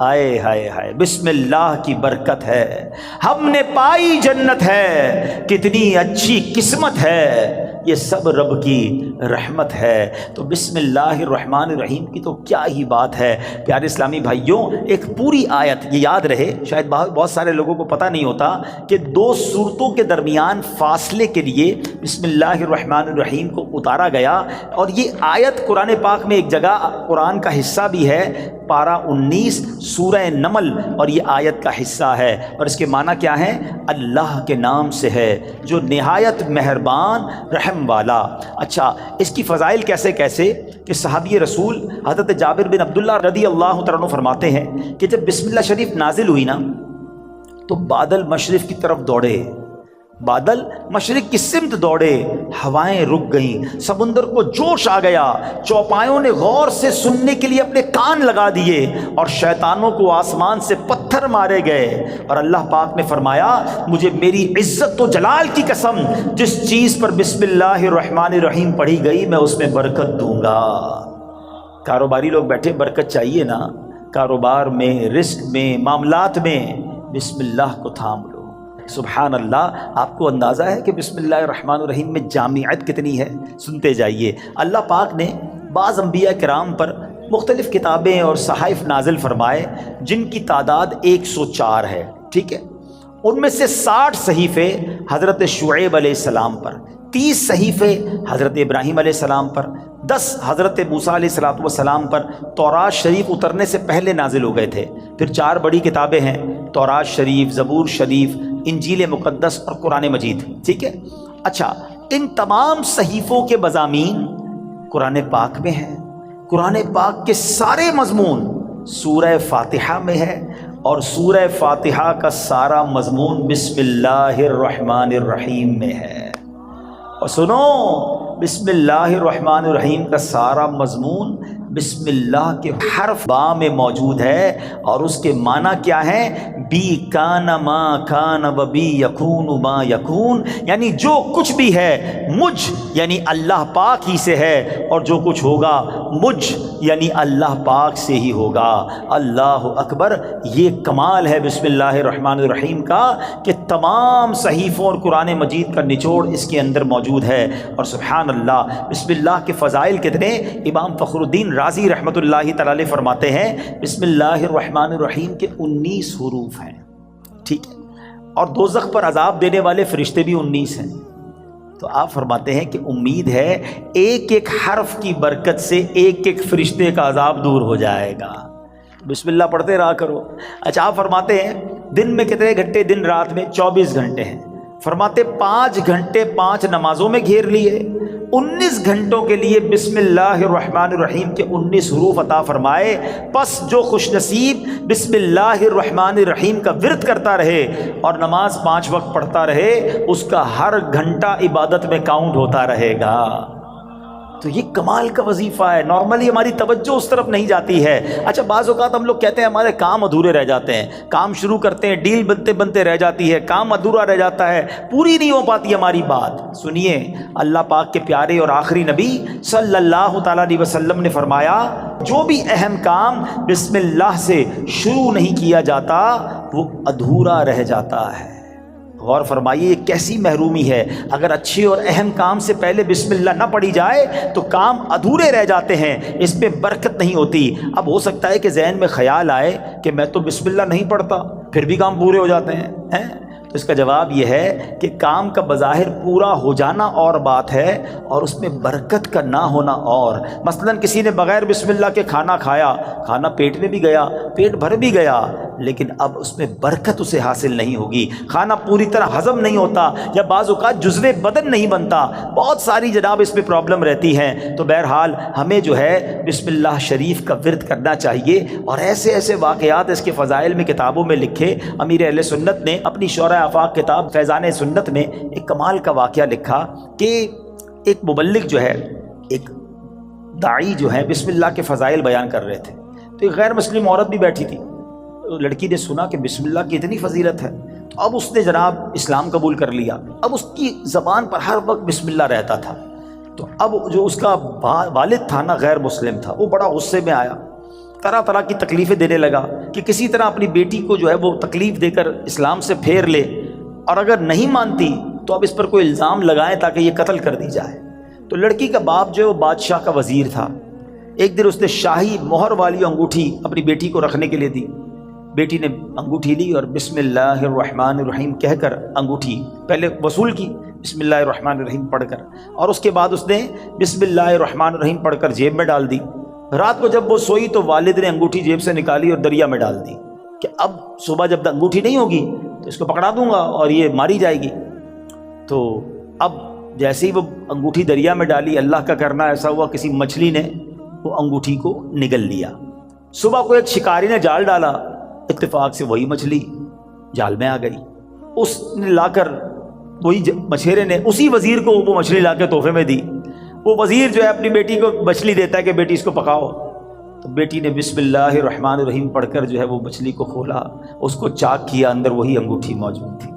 Speaker 1: ہائے ہائے ہائے، بسم اللہ کی برکت ہے، ہم نے پائی جنت ہے، کتنی اچھی قسمت ہے۔ یہ سب رب کی رحمت ہے۔ تو بسم اللہ الرحمن الرحیم کی تو کیا ہی بات ہے پیارے اسلامی بھائیوں۔ ایک پوری آیت، یہ یاد رہے، شاید بہت سارے لوگوں کو پتہ نہیں ہوتا کہ 2 سورتوں کے درمیان فاصلے کے لیے بسم اللہ الرحمن الرحیم کو اتارا گیا، اور یہ آیت قرآن پاک میں ایک جگہ قرآن کا حصہ بھی ہے، پارہ 19 سورہ نمل، اور یہ آیت کا حصہ ہے، اور اس کے معنی کیا ہے؟ اللہ کے نام سے ہے جو نہایت مہربان رحم والا۔ اچھا، اس کی فضائل کیسے کہ صحابی رسول حضرت جابر بن عبداللہ رضی اللہ تعالیٰ عنہ فرماتے ہیں کہ جب بسم اللہ شریف نازل ہوئی نا تو بادل مشرق کی طرف دوڑے، بادل مشرق کی سمت دوڑے، ہوائیں رک گئیں، سمندر کو جوش آ گیا، چوپایوں نے غور سے سننے کے لیے اپنے کان لگا دیے، اور شیطانوں کو آسمان سے پتھر مارے گئے، اور اللہ پاک نے فرمایا مجھے میری عزت و جلال کی قسم، جس چیز پر بسم اللہ الرحمن الرحیم پڑھی گئی میں اس میں برکت دوں گا۔ کاروباری لوگ بیٹھے، برکت چاہیے نا، کاروبار میں، رزق میں، معاملات میں بسم اللہ کو تھام لو۔ سبحان اللہ، آپ کو اندازہ ہے کہ بسم اللہ الرحمن الرحیم میں جامعیت کتنی ہے؟ سنتے جائیے۔ اللہ پاک نے بعض انبیاء کرام پر مختلف کتابیں اور صحائف نازل فرمائے جن کی تعداد 104 ہے، ٹھیک ہے؟ ان میں سے 60 صحیفے حضرت شعیب علیہ السلام پر، 30 صحیفے حضرت ابراہیم علیہ السلام پر، 10 حضرت موسیٰ علیہ السلام پر تورات شریف اترنے سے پہلے نازل ہو گئے تھے۔ پھر 4 بڑی کتابیں ہیں، تورات شریف، زبور شریف، انجیل مقدس اور قرآن مجید، ٹھیک ہے؟ اچھا، ان تمام صحیفوں کے مضامین قرآن پاک میں ہیں۔ قرآن پاک کے سارے مضمون سورہ فاتحہ میں ہے، اور سورہ فاتحہ کا سارا مضمون بسم اللہ الرحمن الرحیم میں ہے۔ اور سنو، بسم اللہ الرحمن الرحیم کا سارا مضمون بسم اللہ کے حرف با میں موجود ہے، اور اس کے معنی کیا ہے؟ بی کان ما کان و بی یکون ما یکون، یعنی جو کچھ بھی ہے مجھ یعنی اللہ پاک ہی سے ہے، اور جو کچھ ہوگا مجھ یعنی اللہ پاک سے ہی ہوگا۔ اللہ اکبر! یہ کمال ہے بسم اللہ الرحمن الرحیم کا کہ تمام صحیفوں اور قرآن مجید کا نچوڑ اس کے اندر موجود ہے۔ اور سبحان اللہ، بسم اللہ کے فضائل کتنے! امام فخر الدین رازی رحمۃ اللہ تعالی علیہ فرماتے ہیں بسم اللہ الرحمن الرحیم کے 19 حروف ہیں، ٹھیک ہے؟ اور دوزخ پر عذاب دینے والے فرشتے بھی 19 ہیں۔ تو آپ فرماتے ہیں کہ امید ہے ایک ایک حرف کی برکت سے ایک ایک فرشتے کا عذاب دور ہو جائے گا۔ بسم اللہ پڑھتے رہا کرو۔ اچھا، آپ فرماتے ہیں دن میں کتنے گھنٹے؟ دن رات میں 24 گھنٹے ہیں۔ فرماتے 5 گھنٹے 5 نمازوں میں گھیر لیے، 19 گھنٹوں کے لیے بسم اللہ الرحمن الرحیم کے 19 حروف عطا فرمائے۔ پس جو خوش نصیب بسم اللہ الرحمن الرحیم کا ورد کرتا رہے اور نماز 5 وقت پڑھتا رہے، اس کا ہر گھنٹہ عبادت میں کاؤنٹ ہوتا رہے گا۔ تو یہ کمال کا وظیفہ ہے۔ نارملی ہماری توجہ اس طرف نہیں جاتی ہے۔ اچھا، بعض اوقات ہم لوگ کہتے ہیں ہمارے کام ادھورے رہ جاتے ہیں، کام شروع کرتے ہیں، ڈیل بنتے بنتے رہ جاتی ہے، کام ادھورا رہ جاتا ہے، پوری نہیں ہو پاتی ہماری بات۔ سنیے، اللہ پاک کے پیارے اور آخری نبی صلی اللہ تعالیٰ علیہ وسلم نے فرمایا جو بھی اہم کام بسم اللہ سے شروع نہیں کیا جاتا وہ ادھورا رہ جاتا ہے۔ غور فرمائیے، یہ کیسی محرومی ہے۔ اگر اچھے اور اہم کام سے پہلے بسم اللہ نہ پڑھی جائے تو کام ادھورے رہ جاتے ہیں، اس میں برکت نہیں ہوتی۔ اب ہو سکتا ہے کہ ذہن میں خیال آئے کہ میں تو بسم اللہ نہیں پڑھتا، پھر بھی کام پورے ہو جاتے ہیں۔ تو اس کا جواب یہ ہے کہ کام کا بظاہر پورا ہو جانا اور بات ہے، اور اس میں برکت کا نہ ہونا اور۔ مثلا کسی نے بغیر بسم اللہ کے کھانا کھایا، کھانا پیٹ میں بھی گیا، پیٹ بھر بھی گیا، لیکن اب اس میں برکت اسے حاصل نہیں ہوگی، کھانا پوری طرح ہضم نہیں ہوتا، یا بعض اوقات جزو بدن نہیں بنتا، بہت ساری جناب اس میں پرابلم رہتی ہیں۔ تو بہرحال ہمیں جو ہے بسم اللہ شریف کا ورد کرنا چاہیے، اور ایسے ایسے واقعات اس کے فضائل میں کتابوں میں لکھے۔ امیر اہل سنت نے اپنی شورۂ آفاق کتاب فیضان سنت میں ایک کمال کا واقعہ لکھا کہ ایک مبلغ جو ہے، ایک داعی جو ہے، بسم اللہ کے فضائل بیان کر رہے تھے، تو ایک غیر مسلم عورت بھی بیٹھی تھی۔ لڑکی نے سنا کہ بسم اللہ کی اتنی فضیلت ہے، تو اب اس نے جناب اسلام قبول کر لیا۔ اب اس کی زبان پر ہر وقت بسم اللہ رہتا تھا۔ تو اب جو اس کا والد تھا نا، غیر مسلم تھا، وہ بڑا غصے میں آیا، طرح طرح کی تکلیفیں دینے لگا کہ کسی طرح اپنی بیٹی کو جو ہے وہ تکلیف دے کر اسلام سے پھیر لے، اور اگر نہیں مانتی تو اب اس پر کوئی الزام لگائیں تاکہ یہ قتل کر دی جائے۔ تو لڑکی کا باپ جو ہے وہ بادشاہ کا وزیر تھا۔ ایک دن اس نے شاہی مہر والی انگوٹھی اپنی بیٹی کو رکھنے کے لیے دی۔ بیٹی نے انگوٹھی لی اور بسم اللہ الرحمن الرحیم کہہ کر انگوٹھی پہلے وصول کی، بسم اللہ الرحمن الرحیم پڑھ کر، اور اس کے بعد اس نے بسم اللہ الرحمن الرحیم پڑھ کر جیب میں ڈال دی۔ رات کو جب وہ سوئی تو والد نے انگوٹھی جیب سے نکالی اور دریا میں ڈال دی کہ اب صبح جب انگوٹھی نہیں ہوگی تو اس کو پکڑا دوں گا اور یہ ماری جائے گی۔ تو اب جیسے ہی وہ انگوٹھی دریا میں ڈالی، اللہ کا کرنا ایسا ہوا کسی مچھلی نے وہ انگوٹھی کو نگل لیا۔ صبح کو ایک شکاری نے جال ڈالا، اتفاق سے وہی مچھلی جال میں آ گئی۔ اس نے لا کر وہی مچھیرے نے اسی وزیر کو وہ مچھلی لا کے تحفے میں دی۔ وہ وزیر جو ہے اپنی بیٹی کو مچھلی دیتا ہے کہ بیٹی اس کو پکاؤ، تو بیٹی نے بسم اللہ الرحمن الرحیم پڑھ کر جو ہے وہ مچھلی کو کھولا، اس کو چاک کیا، اندر وہی انگوٹھی موجود تھی۔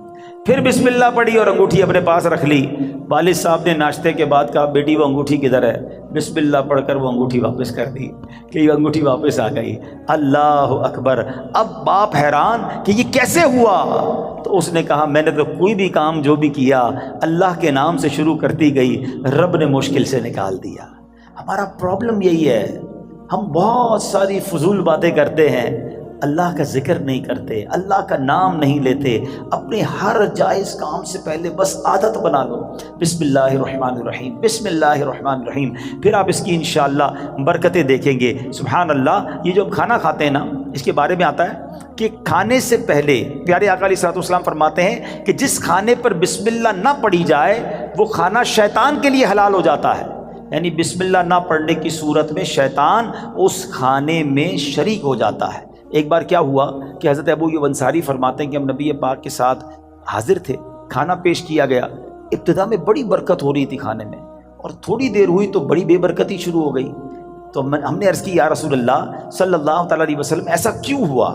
Speaker 1: پھر بسم اللہ پڑھی اور انگوٹھی اپنے پاس رکھ لی۔ والد صاحب نے ناشتے کے بعد کہا بیٹی وہ انگوٹھی کدھر ہے؟ بسم اللہ پڑھ کر وہ انگوٹھی واپس کر دی کہ یہ انگوٹھی واپس آ گئی۔ اللہ اکبر! اب باپ حیران کہ یہ کیسے ہوا؟ تو اس نے کہا میں نے تو کوئی بھی کام جو بھی کیا اللہ کے نام سے شروع کرتی گئی، رب نے مشکل سے نکال دیا۔ ہمارا پرابلم یہی ہے، ہم بہت ساری فضول باتیں کرتے ہیں، اللہ کا ذکر نہیں کرتے، اللہ کا نام نہیں لیتے۔ اپنے ہر جائز کام سے پہلے بس عادت بنا لو، بسم اللہ الرحمن الرحیم، بسم اللہ الرحمن الرحیم، پھر آپ اس کی انشاءاللہ برکتیں دیکھیں گے۔ سبحان اللہ! یہ جو ہم کھانا کھاتے ہیں نا، اس کے بارے میں آتا ہے کہ کھانے سے پہلے پیارے آقا علیہ الصلوۃ والسلام فرماتے ہیں کہ جس کھانے پر بسم اللہ نہ پڑھی جائے وہ کھانا شیطان کے لیے حلال ہو جاتا ہے۔ یعنی بسم اللہ نہ پڑھنے کی صورت میں شیطان اس کھانے میں شریک ہو جاتا ہے۔ ایک بار کیا ہوا کہ حضرت ابو ایوب انصاری فرماتے ہیں کہ ہم نبی پاک کے ساتھ حاضر تھے، کھانا پیش کیا گیا، ابتدا میں بڑی برکت ہو رہی تھی کھانے میں، اور تھوڑی دیر ہوئی تو بڑی بے برکتی شروع ہو گئی۔ تو ہم نے عرض کی یا رسول اللہ صلی اللہ تعالیٰ علیہ وسلم ایسا کیوں ہوا؟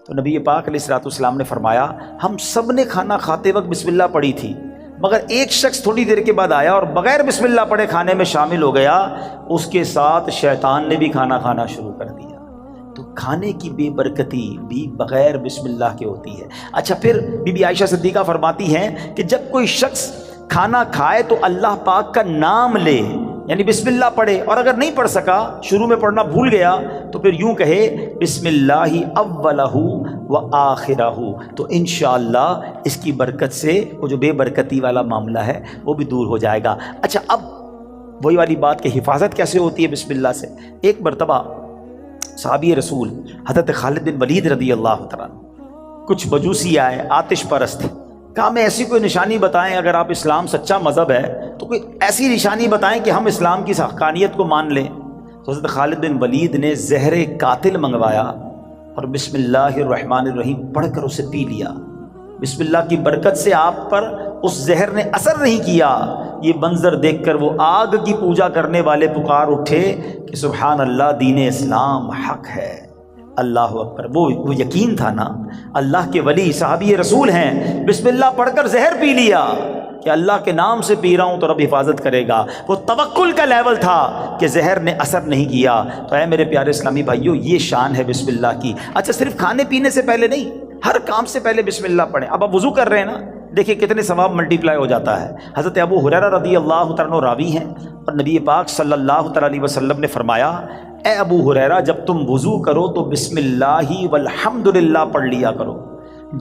Speaker 1: تو نبی پاک علیہ الصلوۃ والسلام نے فرمایا ہم سب نے کھانا کھاتے وقت بسم اللہ پڑھی تھی، مگر ایک شخص تھوڑی دیر کے بعد آیا اور بغیر بسم اللہ پڑھے کھانے میں شامل ہو گیا، اس کے ساتھ شیطان نے بھی کھانا کھانا شروع کر دیا۔ تو کھانے کی بے برکتی بھی بغیر بسم اللہ کے ہوتی ہے۔ اچھا، پھر بی بی عائشہ صدیقہ فرماتی ہیں کہ جب کوئی شخص کھانا کھائے تو اللہ پاک کا نام لے، یعنی بسم اللہ پڑھے، اور اگر نہیں پڑھ سکا، شروع میں پڑھنا بھول گیا، تو پھر یوں کہے بسم اللہ اولہ و آخرہ، تو انشاءاللہ اس کی برکت سے وہ جو بے برکتی والا معاملہ ہے وہ بھی دور ہو جائے گا۔ اچھا، اب وہی والی بات کہ حفاظت کیسے ہوتی ہے بسم اللہ سے۔ ایک مرتبہ صحابی رسول حضرت خالد بن ولید رضی اللہ تعالیٰ کچھ مجوسی آئے، آتش پرست، کہا ہمیں ایسی کوئی نشانی بتائیں، اگر آپ اسلام سچا مذہب ہے تو کوئی ایسی نشانی بتائیں کہ ہم اسلام کی حقانیت کو مان لیں۔ تو حضرت خالد بن ولید نے زہر قاتل منگوایا اور بسم اللہ الرحمن الرحیم پڑھ کر اسے پی لیا۔ بسم اللہ کی برکت سے آپ پر اس زہر نے اثر نہیں کیا۔ یہ منظر دیکھ کر وہ آگ کی پوجا کرنے والے پکار اٹھے کہ سبحان اللہ، دین اسلام حق ہے۔ اللہ اکبر! وہ یقین تھا نا، اللہ کے ولی صحابی رسول ہیں، بسم اللہ پڑھ کر زہر پی لیا کہ اللہ کے نام سے پی رہا ہوں تو رب حفاظت کرے گا۔ وہ توکل کا لیول تھا کہ زہر نے اثر نہیں کیا۔ تو اے میرے پیارے اسلامی بھائیوں، یہ شان ہے بسم اللہ کی۔ اچھا، صرف کھانے پینے سے پہلے نہیں، ہر کام سے پہلے بسم اللہ پڑھیں۔ اب آپ وضو کر رہے ہیں نا، دیکھیں کتنے ثواب ملٹی پلائی ہو جاتا ہے۔ حضرت ابو ہریرہ رضی اللہ تعالیٰ راوی ہیں، اور نبی پاک صلی اللہ تعالیٰ علیہ وسلم نے فرمایا اے ابو ہریرہ، جب تم وضو کرو تو بسم اللہ والحمدللہ پڑھ لیا کرو۔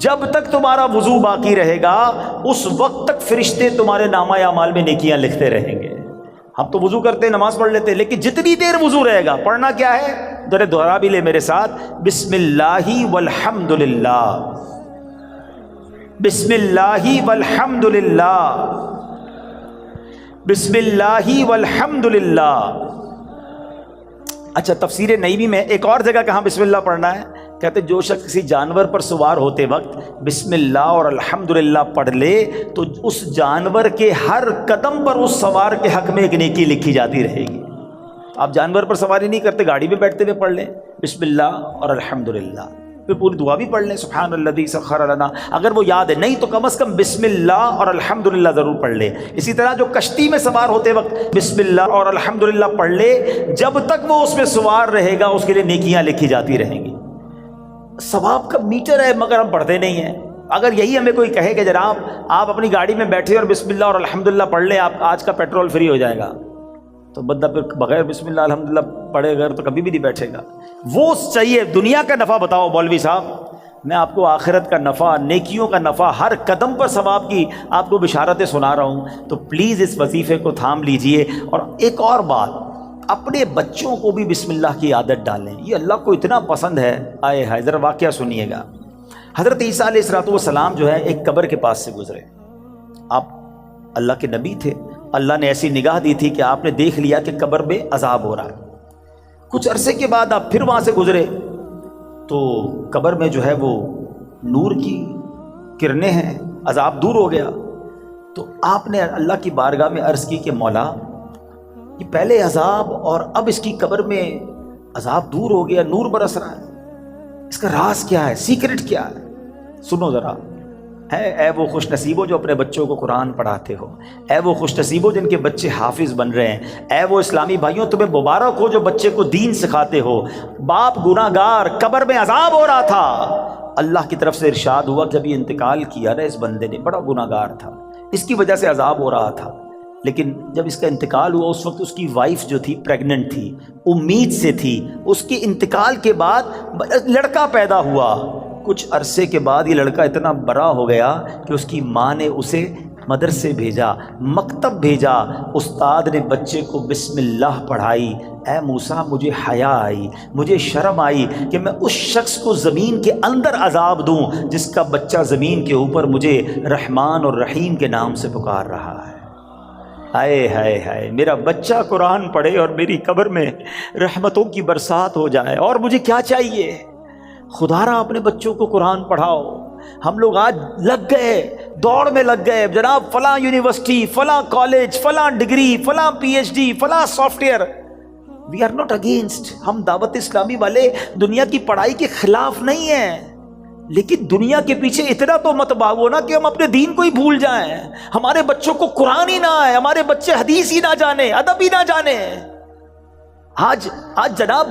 Speaker 1: جب تک تمہارا وضو باقی رہے گا اس وقت تک فرشتے تمہارے نامہ اعمال میں نیکیاں لکھتے رہیں گے۔ ہم تو وضو کرتے نماز پڑھ لیتے، لیکن جتنی دیر وضو رہے گا پڑھنا کیا ہے؟ ذرا دوہرا بھی لے میرے ساتھ، بسم اللہ والحمدللہ، بسم اللہ والحمدللہ، بسم اللہ والحمدللہ۔ اچھا، تفسیر نعیمی میں ایک اور جگہ کہاں بسم اللہ پڑھنا ہے، کہتے جو شخص کسی جانور پر سوار ہوتے وقت بسم اللہ اور الحمدللہ پڑھ لے تو اس جانور کے ہر قدم پر اس سوار کے حق میں ایک نیکی لکھی جاتی رہے گی۔ آپ جانور پر سواری نہیں کرتے، گاڑی میں بیٹھتے ہوئے پڑھ لیں بسم اللہ اور الحمدللہ، پھر پوری دعا بھی پڑھ لیں سبحان الذی سخر لنا، اگر وہ یاد ہے، نہیں تو کم از کم بسم اللہ اور الحمدللہ ضرور پڑھ لیں۔ اسی طرح جو کشتی میں سوار ہوتے وقت بسم اللہ اور الحمدللہ پڑھ لے، جب تک وہ اس میں سوار رہے گا اس کے لیے نیکیاں لکھی جاتی رہیں گی۔ ثواب کا میٹر ہے مگر ہم پڑھتے نہیں ہیں۔ اگر یہی ہمیں کوئی کہے کہ جناب آپ اپنی گاڑی میں بیٹھے اور بسم اللہ اور الحمدللہ پڑھ لیں، آپ آج کا پیٹرول فری ہو جائے گا، تو بندہ پھر بغیر بسم اللہ الحمدللہ پڑھے گا تو کبھی بھی نہیں بیٹھے گا۔ وہ چاہیے دنیا کا نفع بتاؤ مولوی صاحب، میں آپ کو آخرت کا نفع، نیکیوں کا نفع، ہر قدم پر ثواب کی آپ کو بشارتیں سنا رہا ہوں، تو پلیز اس وظیفے کو تھام لیجئے۔ اور ایک اور بات، اپنے بچوں کو بھی بسم اللہ کی عادت ڈالیں، یہ اللہ کو اتنا پسند ہے۔ آئے ہائے، ذرا واقعہ سنیے گا۔ حضرت عیسیٰ علیہ السلام جو ہے ایک قبر کے پاس سے گزرے، آپ اللہ کے نبی تھے، اللہ نے ایسی نگاہ دی تھی کہ آپ نے دیکھ لیا کہ قبر میں عذاب ہو رہا ہے۔ کچھ عرصے کے بعد آپ پھر وہاں سے گزرے تو قبر میں جو ہے وہ نور کی کرنیں ہیں، عذاب دور ہو گیا۔ تو آپ نے اللہ کی بارگاہ میں عرض کی کہ مولا، یہ پہلے عذاب اور اب اس کی قبر میں عذاب دور ہو گیا، نور برس رہا ہے، اس کا راز کیا ہے، سیکرٹ کیا ہے؟ سنو ذرا، اے وہ خوش نصیبوں جو اپنے بچوں کو قرآن پڑھاتے ہو، اے وہ خوش نصیبوں جن کے بچے حافظ بن رہے ہیں، اے وہ اسلامی بھائیوں تمہیں مبارک ہو جو بچے کو دین سکھاتے ہو۔ باپ گناہ گار، قبر میں عذاب ہو رہا تھا، اللہ کی طرف سے ارشاد ہوا کہ ابھی انتقال کیا نا اس بندے نے، بڑا گناہ گار تھا، اس کی وجہ سے عذاب ہو رہا تھا، لیکن جب اس کا انتقال ہوا اس وقت اس کی وائف جو تھی پریگننٹ تھی، امید سے تھی، اس کے انتقال کے بعد لڑکا پیدا ہوا۔ کچھ عرصے کے بعد یہ لڑکا اتنا بڑا ہو گیا کہ اس کی ماں نے اسے مدرسے بھیجا، مکتب بھیجا، استاد نے بچے کو بسم اللہ پڑھائی۔ اے موسیٰ، مجھے حیا آئی، مجھے شرم آئی کہ میں اس شخص کو زمین کے اندر عذاب دوں جس کا بچہ زمین کے اوپر مجھے رحمان اور رحیم کے نام سے پکار رہا ہے۔ ہائے ہائے ہائے، میرا بچہ قرآن پڑھے اور میری قبر میں رحمتوں کی برسات ہو جائے، اور مجھے کیا چاہیے؟ خدا را اپنے بچوں کو قرآن پڑھاؤ۔ ہم لوگ آج لگ گئے، دوڑ میں لگ گئے، جناب فلاں یونیورسٹی، فلاں کالج، فلاں ڈگری، فلاں پی ایچ ڈی، فلاں software. We are not against, ہم دعوت اسلامی والے دنیا کی پڑھائی کے خلاف نہیں ہیں، لیکن دنیا کے پیچھے اتنا تو مت بھاگو نا کہ ہم اپنے دین کو ہی بھول جائیں، ہمارے بچوں کو قرآن ہی نہ آئے، ہمارے بچے حدیث ہی نہ جانے، ادب ہی نہ جانے۔ آج جناب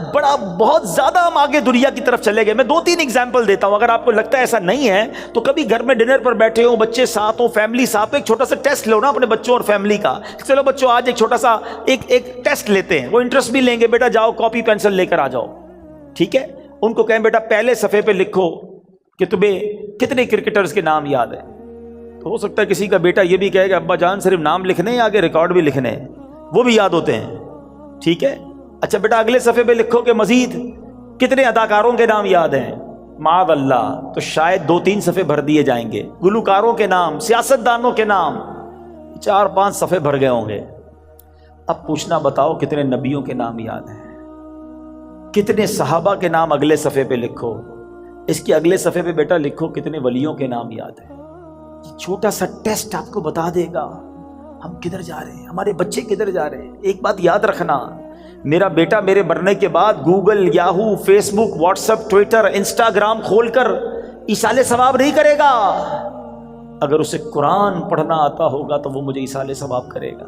Speaker 1: بہت زیادہ ہم آگے دنیا کی طرف چلے گئے۔ میں 2-3 ایگزامپل دیتا ہوں، اگر آپ کو لگتا ہے ایسا نہیں ہے تو کبھی گھر میں ڈنر پر بیٹھے ہوں، بچے ساتھ ہوں، فیملی ساتھ، ایک چھوٹا سا ٹیسٹ لو نا اپنے بچوں اور فیملی کا۔ چلو بچوں آج ایک چھوٹا سا ایک ٹیسٹ لیتے ہیں، وہ انٹرسٹ بھی لیں گے، بیٹا جاؤ کاپی پینسل لے کر آ جاؤ، ٹھیک ہے؟ ان کو کہیں بیٹا پہلے صفحے پہ لکھو کہ تمہیں کتنے کرکٹرز کے نام یاد ہیں۔ تو ہو سکتا ہے کسی کا بیٹا یہ بھی کہے گا ابا جان صرف نام لکھنے ہیں، آگے ریکارڈ بھی لکھنے ہیں، وہ بھی یاد ہوتے ہیں، ٹھیک ہے؟ اچھا بیٹا اگلے صفحے پہ لکھو کہ مزید کتنے اداکاروں کے نام یاد ہیں۔ معاذ اللہ، تو شاید 2-3 صفحے بھر دیے جائیں گے، گلوکاروں کے نام، سیاستدانوں کے نام 4-5 صفحے بھر گئے ہوں گے۔ اب پوچھنا بتاؤ کتنے نبیوں کے نام یاد ہیں، کتنے صحابہ کے نام اگلے صفحے پہ لکھو، اس کے اگلے صفحے پہ بیٹا لکھو کتنے ولیوں کے نام یاد ہیں۔ یہ چھوٹا سا ٹیسٹ آپ کو بتا دے گا ہم کدھر جا رہے ہیں، ہمارے بچے کدھر جا رہے ہیں۔ ایک بات یاد رکھنا، میرا بیٹا میرے مرنے کے بعد گوگل، یاہو، فیس بک، واٹس ایپ، ٹویٹر، انسٹاگرام کھول کر ایصال ثواب نہیں کرے گا۔ اگر اسے قرآن پڑھنا آتا ہوگا تو وہ مجھے ایصال ثواب کرے گا۔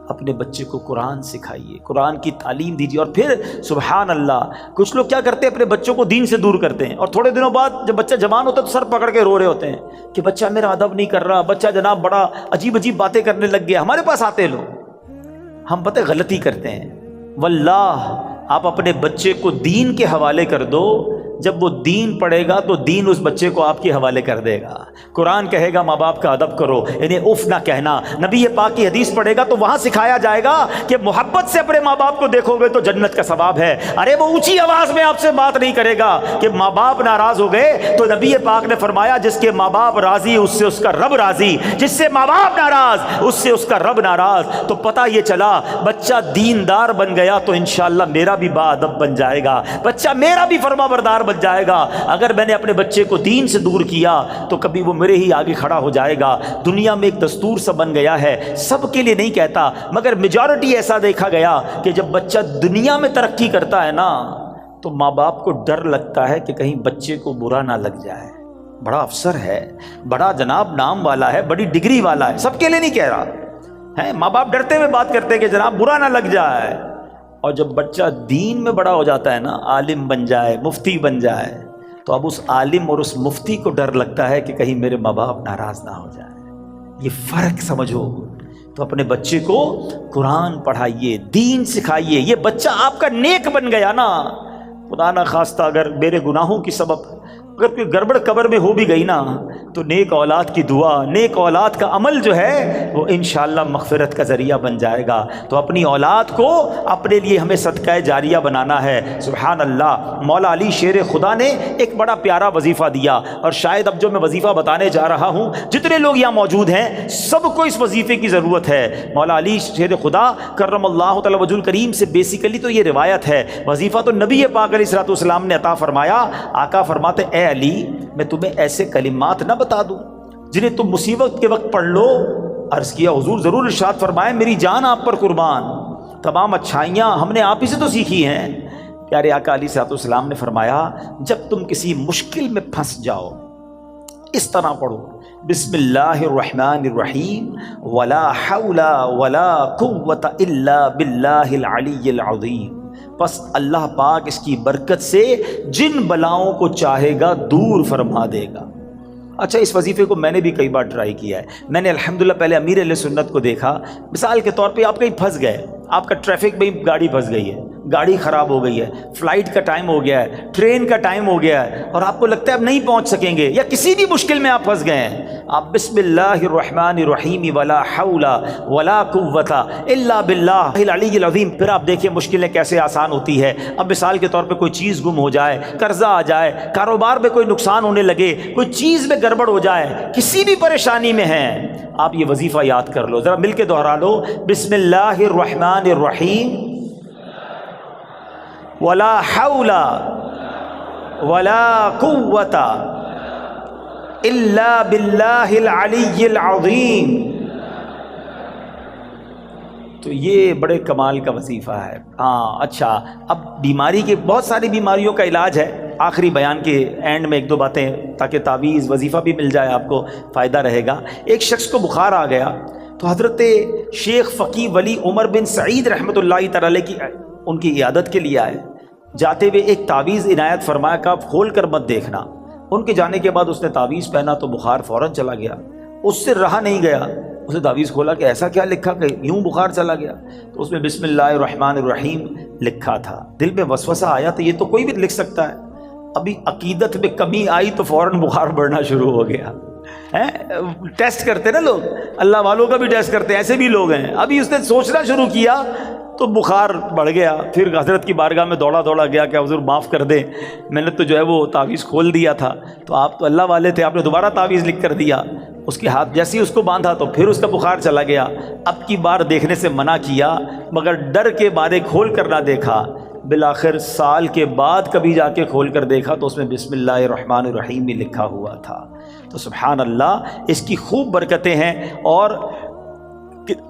Speaker 1: اپنے بچے کو قرآن سکھائیے، قرآن کی تعلیم دیجیے۔ اور پھر سبحان اللہ، کچھ لوگ کیا کرتے ہیں، اپنے بچوں کو دین سے دور کرتے ہیں، اور تھوڑے دنوں بعد جب بچہ جوان ہوتا ہے تو سر پکڑ کے رو رہے ہوتے ہیں کہ بچہ میرا ادب نہیں کر رہا، بچہ جناب بڑا عجیب عجیب باتیں کرنے لگ گیا۔ ہمارے پاس آتے لوگ، ہم پتہ غلطی کرتے ہیں۔ واللہ آپ اپنے بچے کو دین کے حوالے کر دو، جب وہ دین پڑھے گا تو دین اس بچے کو آپ کے حوالے کر دے گا۔ قرآن کہے گا ماں باپ کا ادب کرو، انہیں اف نہ کہنا۔ نبی پاک کی حدیث پڑھے گا تو وہاں سکھایا جائے گا کہ محبت سے اپنے ماں باپ کو دیکھو گے تو جنت کا ثواب ہے۔ ارے وہ اونچی آواز میں آپ سے بات نہیں کرے گا کہ ماں باپ ناراض ہو گئے، تو نبی پاک نے فرمایا جس کے ماں باپ راضی اس سے اس کا رب راضی، جس سے ماں باپ ناراض اس سے اس کا رب ناراض۔ تو پتہ یہ چلا بچہ دیندار بن گیا تو انشاءاللہ میرا بھی با ادب بن جائے گا، بچہ میرا بھی فرما بردار بن جائے گا۔ اگر میں نے اپنے بچے کو دین سے دور کیا تو کبھی وہ میرے ہی آگے کھڑا ہو جائے گا۔ دنیا میں ایک دستور سا بن گیا ہے، سب کے لیے نہیں کہتا مگر میجورٹی ایسا دیکھا گیا کہ جب بچہ دنیا میں ترقی کرتا ہے نا تو ماں باپ کو ڈر لگتا ہے کہ کہیں بچے کو برا نہ لگ جائے۔ بڑا افسر ہے، بڑا جناب نام والا ہے، بڑی ڈگری والا ہے، سب کے لیے نہیں کہہ رہا ہے، ماں باپ ڈرتے ہوئے بات کرتے ہیں کہ جناب برا نہ لگ جائے۔ اور جب بچہ دین میں بڑا ہو جاتا ہے نا، عالم بن جائے، مفتی بن جائے، تو اب اس عالم اور اس مفتی کو ڈر لگتا ہے کہ کہیں میرے ماں باپ ناراض نہ ہو جائیں. یہ فرق سمجھو. تو اپنے بچے کو قرآن پڑھائیے، دین سکھائیے. یہ بچہ آپ کا نیک بن گیا نا، خدا نہ خواستہ اگر میرے گناہوں کی سبب اگر کوئی گڑبڑ قبر میں ہو بھی گئی نا، تو نیک اولاد کی دعا، نیک اولاد کا عمل جو ہے وہ انشاءاللہ مغفرت کا ذریعہ بن جائے گا. تو اپنی اولاد کو اپنے لیے ہمیں صدقہ جاریہ بنانا ہے. سبحان اللہ. مولا علی شیر خدا نے ایک بڑا پیارا وظیفہ دیا، اور شاید اب جو میں وظیفہ بتانے جا رہا ہوں، جتنے لوگ یہاں موجود ہیں سب کو اس وظیفے کی ضرورت ہے. مولا علی شیر خدا کرم اللہ تعالی وجہ الکریم سے بیسیکلی تو یہ روایت ہے. وظیفہ تو نبی پاک علیہ الصلوۃ والسلام نے عطا فرمایا. آقا فرماتے اے علی، میں تمہیں ایسے کلمات نہ بتا دوں جنہیں تم مصیبت کے وقت پڑھ لو؟ عرض کیا حضور ضرور. ارشاد فرمائے میری جان آپ پر قربان، تمام اچھائیاں ہم نے آپ ہی سے تو سیکھی ہیں. پیارے آقا علیہ الصلوۃ والسلام نے فرمایا جب تم کسی مشکل میں پھنس جاؤ اس طرح پڑھو، بسم اللہ الرحمن الرحیم ولا حول ولا قوت الا باللہ العلی العظیم. بس اللہ پاک اس کی برکت سے جن بلاؤں کو چاہے گا دور فرما دے گا. اچھا، اس وظیفے کو میں نے بھی کئی بار ٹرائی کیا ہے. میں نے الحمدللہ پہلے امیر اہل سنت کو دیکھا. مثال کے طور پہ آپ کہیں پھنس گئے، آپ کا ٹریفک میں گاڑی پھنس گئی ہے، گاڑی خراب ہو گئی ہے، فلائٹ کا ٹائم ہو گیا ہے، ٹرین کا ٹائم ہو گیا ہے، اور آپ کو لگتا ہے اب نہیں پہنچ سکیں گے، یا کسی بھی مشکل میں آپ پھنس گئے ہیں، آپ بسم اللہ الرحمن الرحیم ولا حول ولا قوت الا باللہ العلی العظیم. پھر آپ دیکھیں مشکلیں کیسے آسان ہوتی ہے. اب مثال کے طور پہ کوئی چیز گم ہو جائے، قرضہ آ جائے، کاروبار میں کوئی نقصان ہونے لگے، کوئی چیز میں گڑبڑ ہو جائے، کسی بھی پریشانی میں ہیں، آپ یہ وظیفہ یاد کر لو. ذرا مل کے دوہرا لو، بسم اللہ الرحمن الرحیم ولا حول ولا قوت الا باللہ العلی العظیم. تو یہ بڑے کمال کا وظیفہ ہے. ہاں اچھا، اب بیماری کے بہت ساری بیماریوں کا علاج ہے. آخری بیان کے اینڈ میں ایک دو باتیں، تاکہ تعویذ وظیفہ بھی مل جائے، آپ کو فائدہ رہے گا. ایک شخص کو بخار آ گیا تو حضرت شیخ فقی ولی عمر بن سعید رحمۃ اللہ تعالی کی ان کی عیادت کے لیے آئے. جاتے ہوئے ایک تعویذ عنایت فرمایا کہ آپ کھول کر مت دیکھنا. ان کے جانے کے بعد اس نے تعویذ پہنا تو بخار فوراً چلا گیا. اس سے رہا نہیں گیا، اس نے تعویذ کھولا کہ ایسا کیا لکھا کہ یوں بخار چلا گیا. تو اس میں بسم اللہ الرحمن الرحیم لکھا تھا. دل میں وسوسہ آیا تو یہ تو کوئی بھی لکھ سکتا ہے. ابھی عقیدت میں کمی آئی تو فوراً بخار بڑھنا شروع ہو گیا. ٹیسٹ کرتے نا لوگ، اللہ والوں کا بھی ٹیسٹ کرتے ہیں، ایسے بھی لوگ ہیں. ابھی اس نے سوچنا شروع کیا تو بخار بڑھ گیا. پھر حضرت کی بارگاہ میں دوڑا گیا کہ حضور معاف کر دیں، میں نے تو جو ہے وہ تعویذ کھول دیا تھا. تو آپ تو اللہ والے تھے، آپ نے دوبارہ تعویذ لکھ کر دیا. اس کے ہاتھ جیسے ہی اس کو باندھا تو پھر اس کا بخار چلا گیا. اب کی بار دیکھنے سے منع کیا، مگر ڈر کے مارے کھول کر نہ دیکھا. بالآخر سال کے بعد کبھی جا کے کھول کر دیکھا تو اس میں بسم اللہ الرحمن الرحیم بھی لکھا ہوا تھا. تو سبحان اللہ، اس کی خوب برکتیں ہیں. اور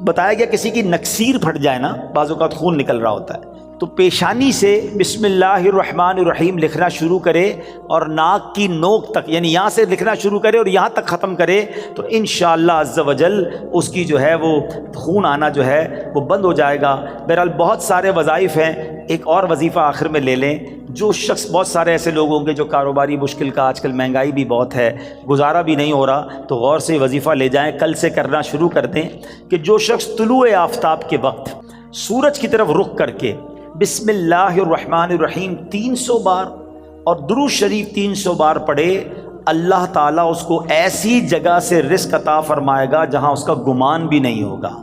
Speaker 1: بتایا گیا کسی کی نکسیر پھٹ جائے نا، بعض اوقات خون نکل رہا ہوتا ہے، تو پیشانی سے بسم اللہ الرحمن الرحیم لکھنا شروع کرے اور ناک کی نوک تک، یعنی یہاں سے لکھنا شروع کرے اور یہاں تک ختم کرے، تو انشاءاللہ عز و جل اس کی جو ہے وہ خون آنا جو ہے وہ بند ہو جائے گا. بہرحال بہت سارے وظائف ہیں. ایک اور وظیفہ آخر میں لے لیں. جو شخص، بہت سارے ایسے لوگ ہوں گے جو کاروباری مشکل کا، آج کل مہنگائی بھی بہت ہے، گزارا بھی نہیں ہو رہا، تو غور سے وظیفہ لے جائیں، کل سے کرنا شروع کر دیں کہ جو شخص طلوع آفتاب کے وقت سورج کی طرف رخ کر کے بسم اللہ الرحمن الرحیم 300 بار اور درود شریف 300 بار پڑھے، اللہ تعالیٰ اس کو ایسی جگہ سے رزق عطا فرمائے گا جہاں اس کا گمان بھی نہیں ہوگا.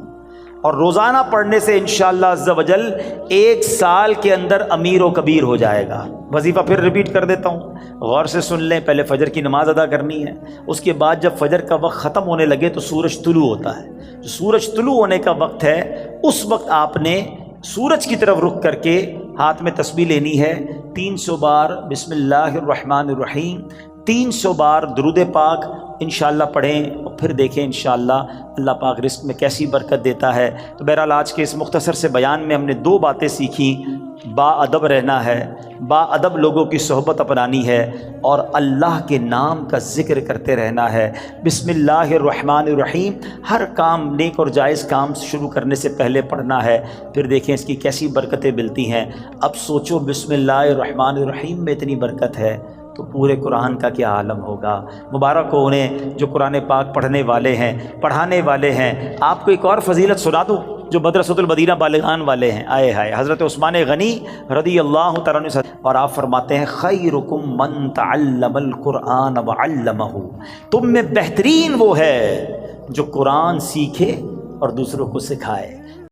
Speaker 1: اور روزانہ پڑھنے سے انشاءاللہ عز و جل 1 سال کے اندر امیر و کبیر ہو جائے گا. وظیفہ پھر ریپیٹ کر دیتا ہوں، غور سے سن لیں. پہلے فجر کی نماز ادا کرنی ہے، اس کے بعد جب فجر کا وقت ختم ہونے لگے تو سورج طلوع ہوتا ہے. جو سورج طلوع ہونے کا وقت ہے اس وقت آپ نے سورج کی طرف رخ کر کے ہاتھ میں تسبیح لینی ہے. 300 بار بسم اللہ الرحمن الرحیم، 300 بار درود پاک انشاءاللہ پڑھیں، اور پھر دیکھیں انشاءاللہ اللہ پاک رزق میں کیسی برکت دیتا ہے. تو بہرحال آج کے اس مختصر سے بیان میں ہم نے 2 باتیں سیکھیں. با ادب رہنا ہے، با ادب لوگوں کی صحبت اپنانی ہے، اور اللہ کے نام کا ذکر کرتے رہنا ہے. بسم اللہ الرحمن الرحیم ہر کام، نیک اور جائز کام شروع کرنے سے پہلے پڑھنا ہے. پھر دیکھیں اس کی کیسی برکتیں ملتی ہیں. اب سوچو بسم اللہ الرحمن الرحیم میں اتنی برکت ہے تو پورے قرآن کا کیا عالم ہوگا۔ مبارک ہو انہیں جو قرآن پاک پڑھنے والے ہیں، پڑھانے والے ہیں۔ آپ کو ایک اور فضیلت سنا دوں جو مدرسۃ المدینہ بالغان والے ہیں، آئے ہائے، حضرت عثمان غنی رضی اللہ تعالیٰ عنہ، اور آپ فرماتے ہیں خیرکم من تعلم القرآن وعلمہ، تم میں بہترین وہ ہے جو قرآن سیکھے اور دوسروں کو سکھائے۔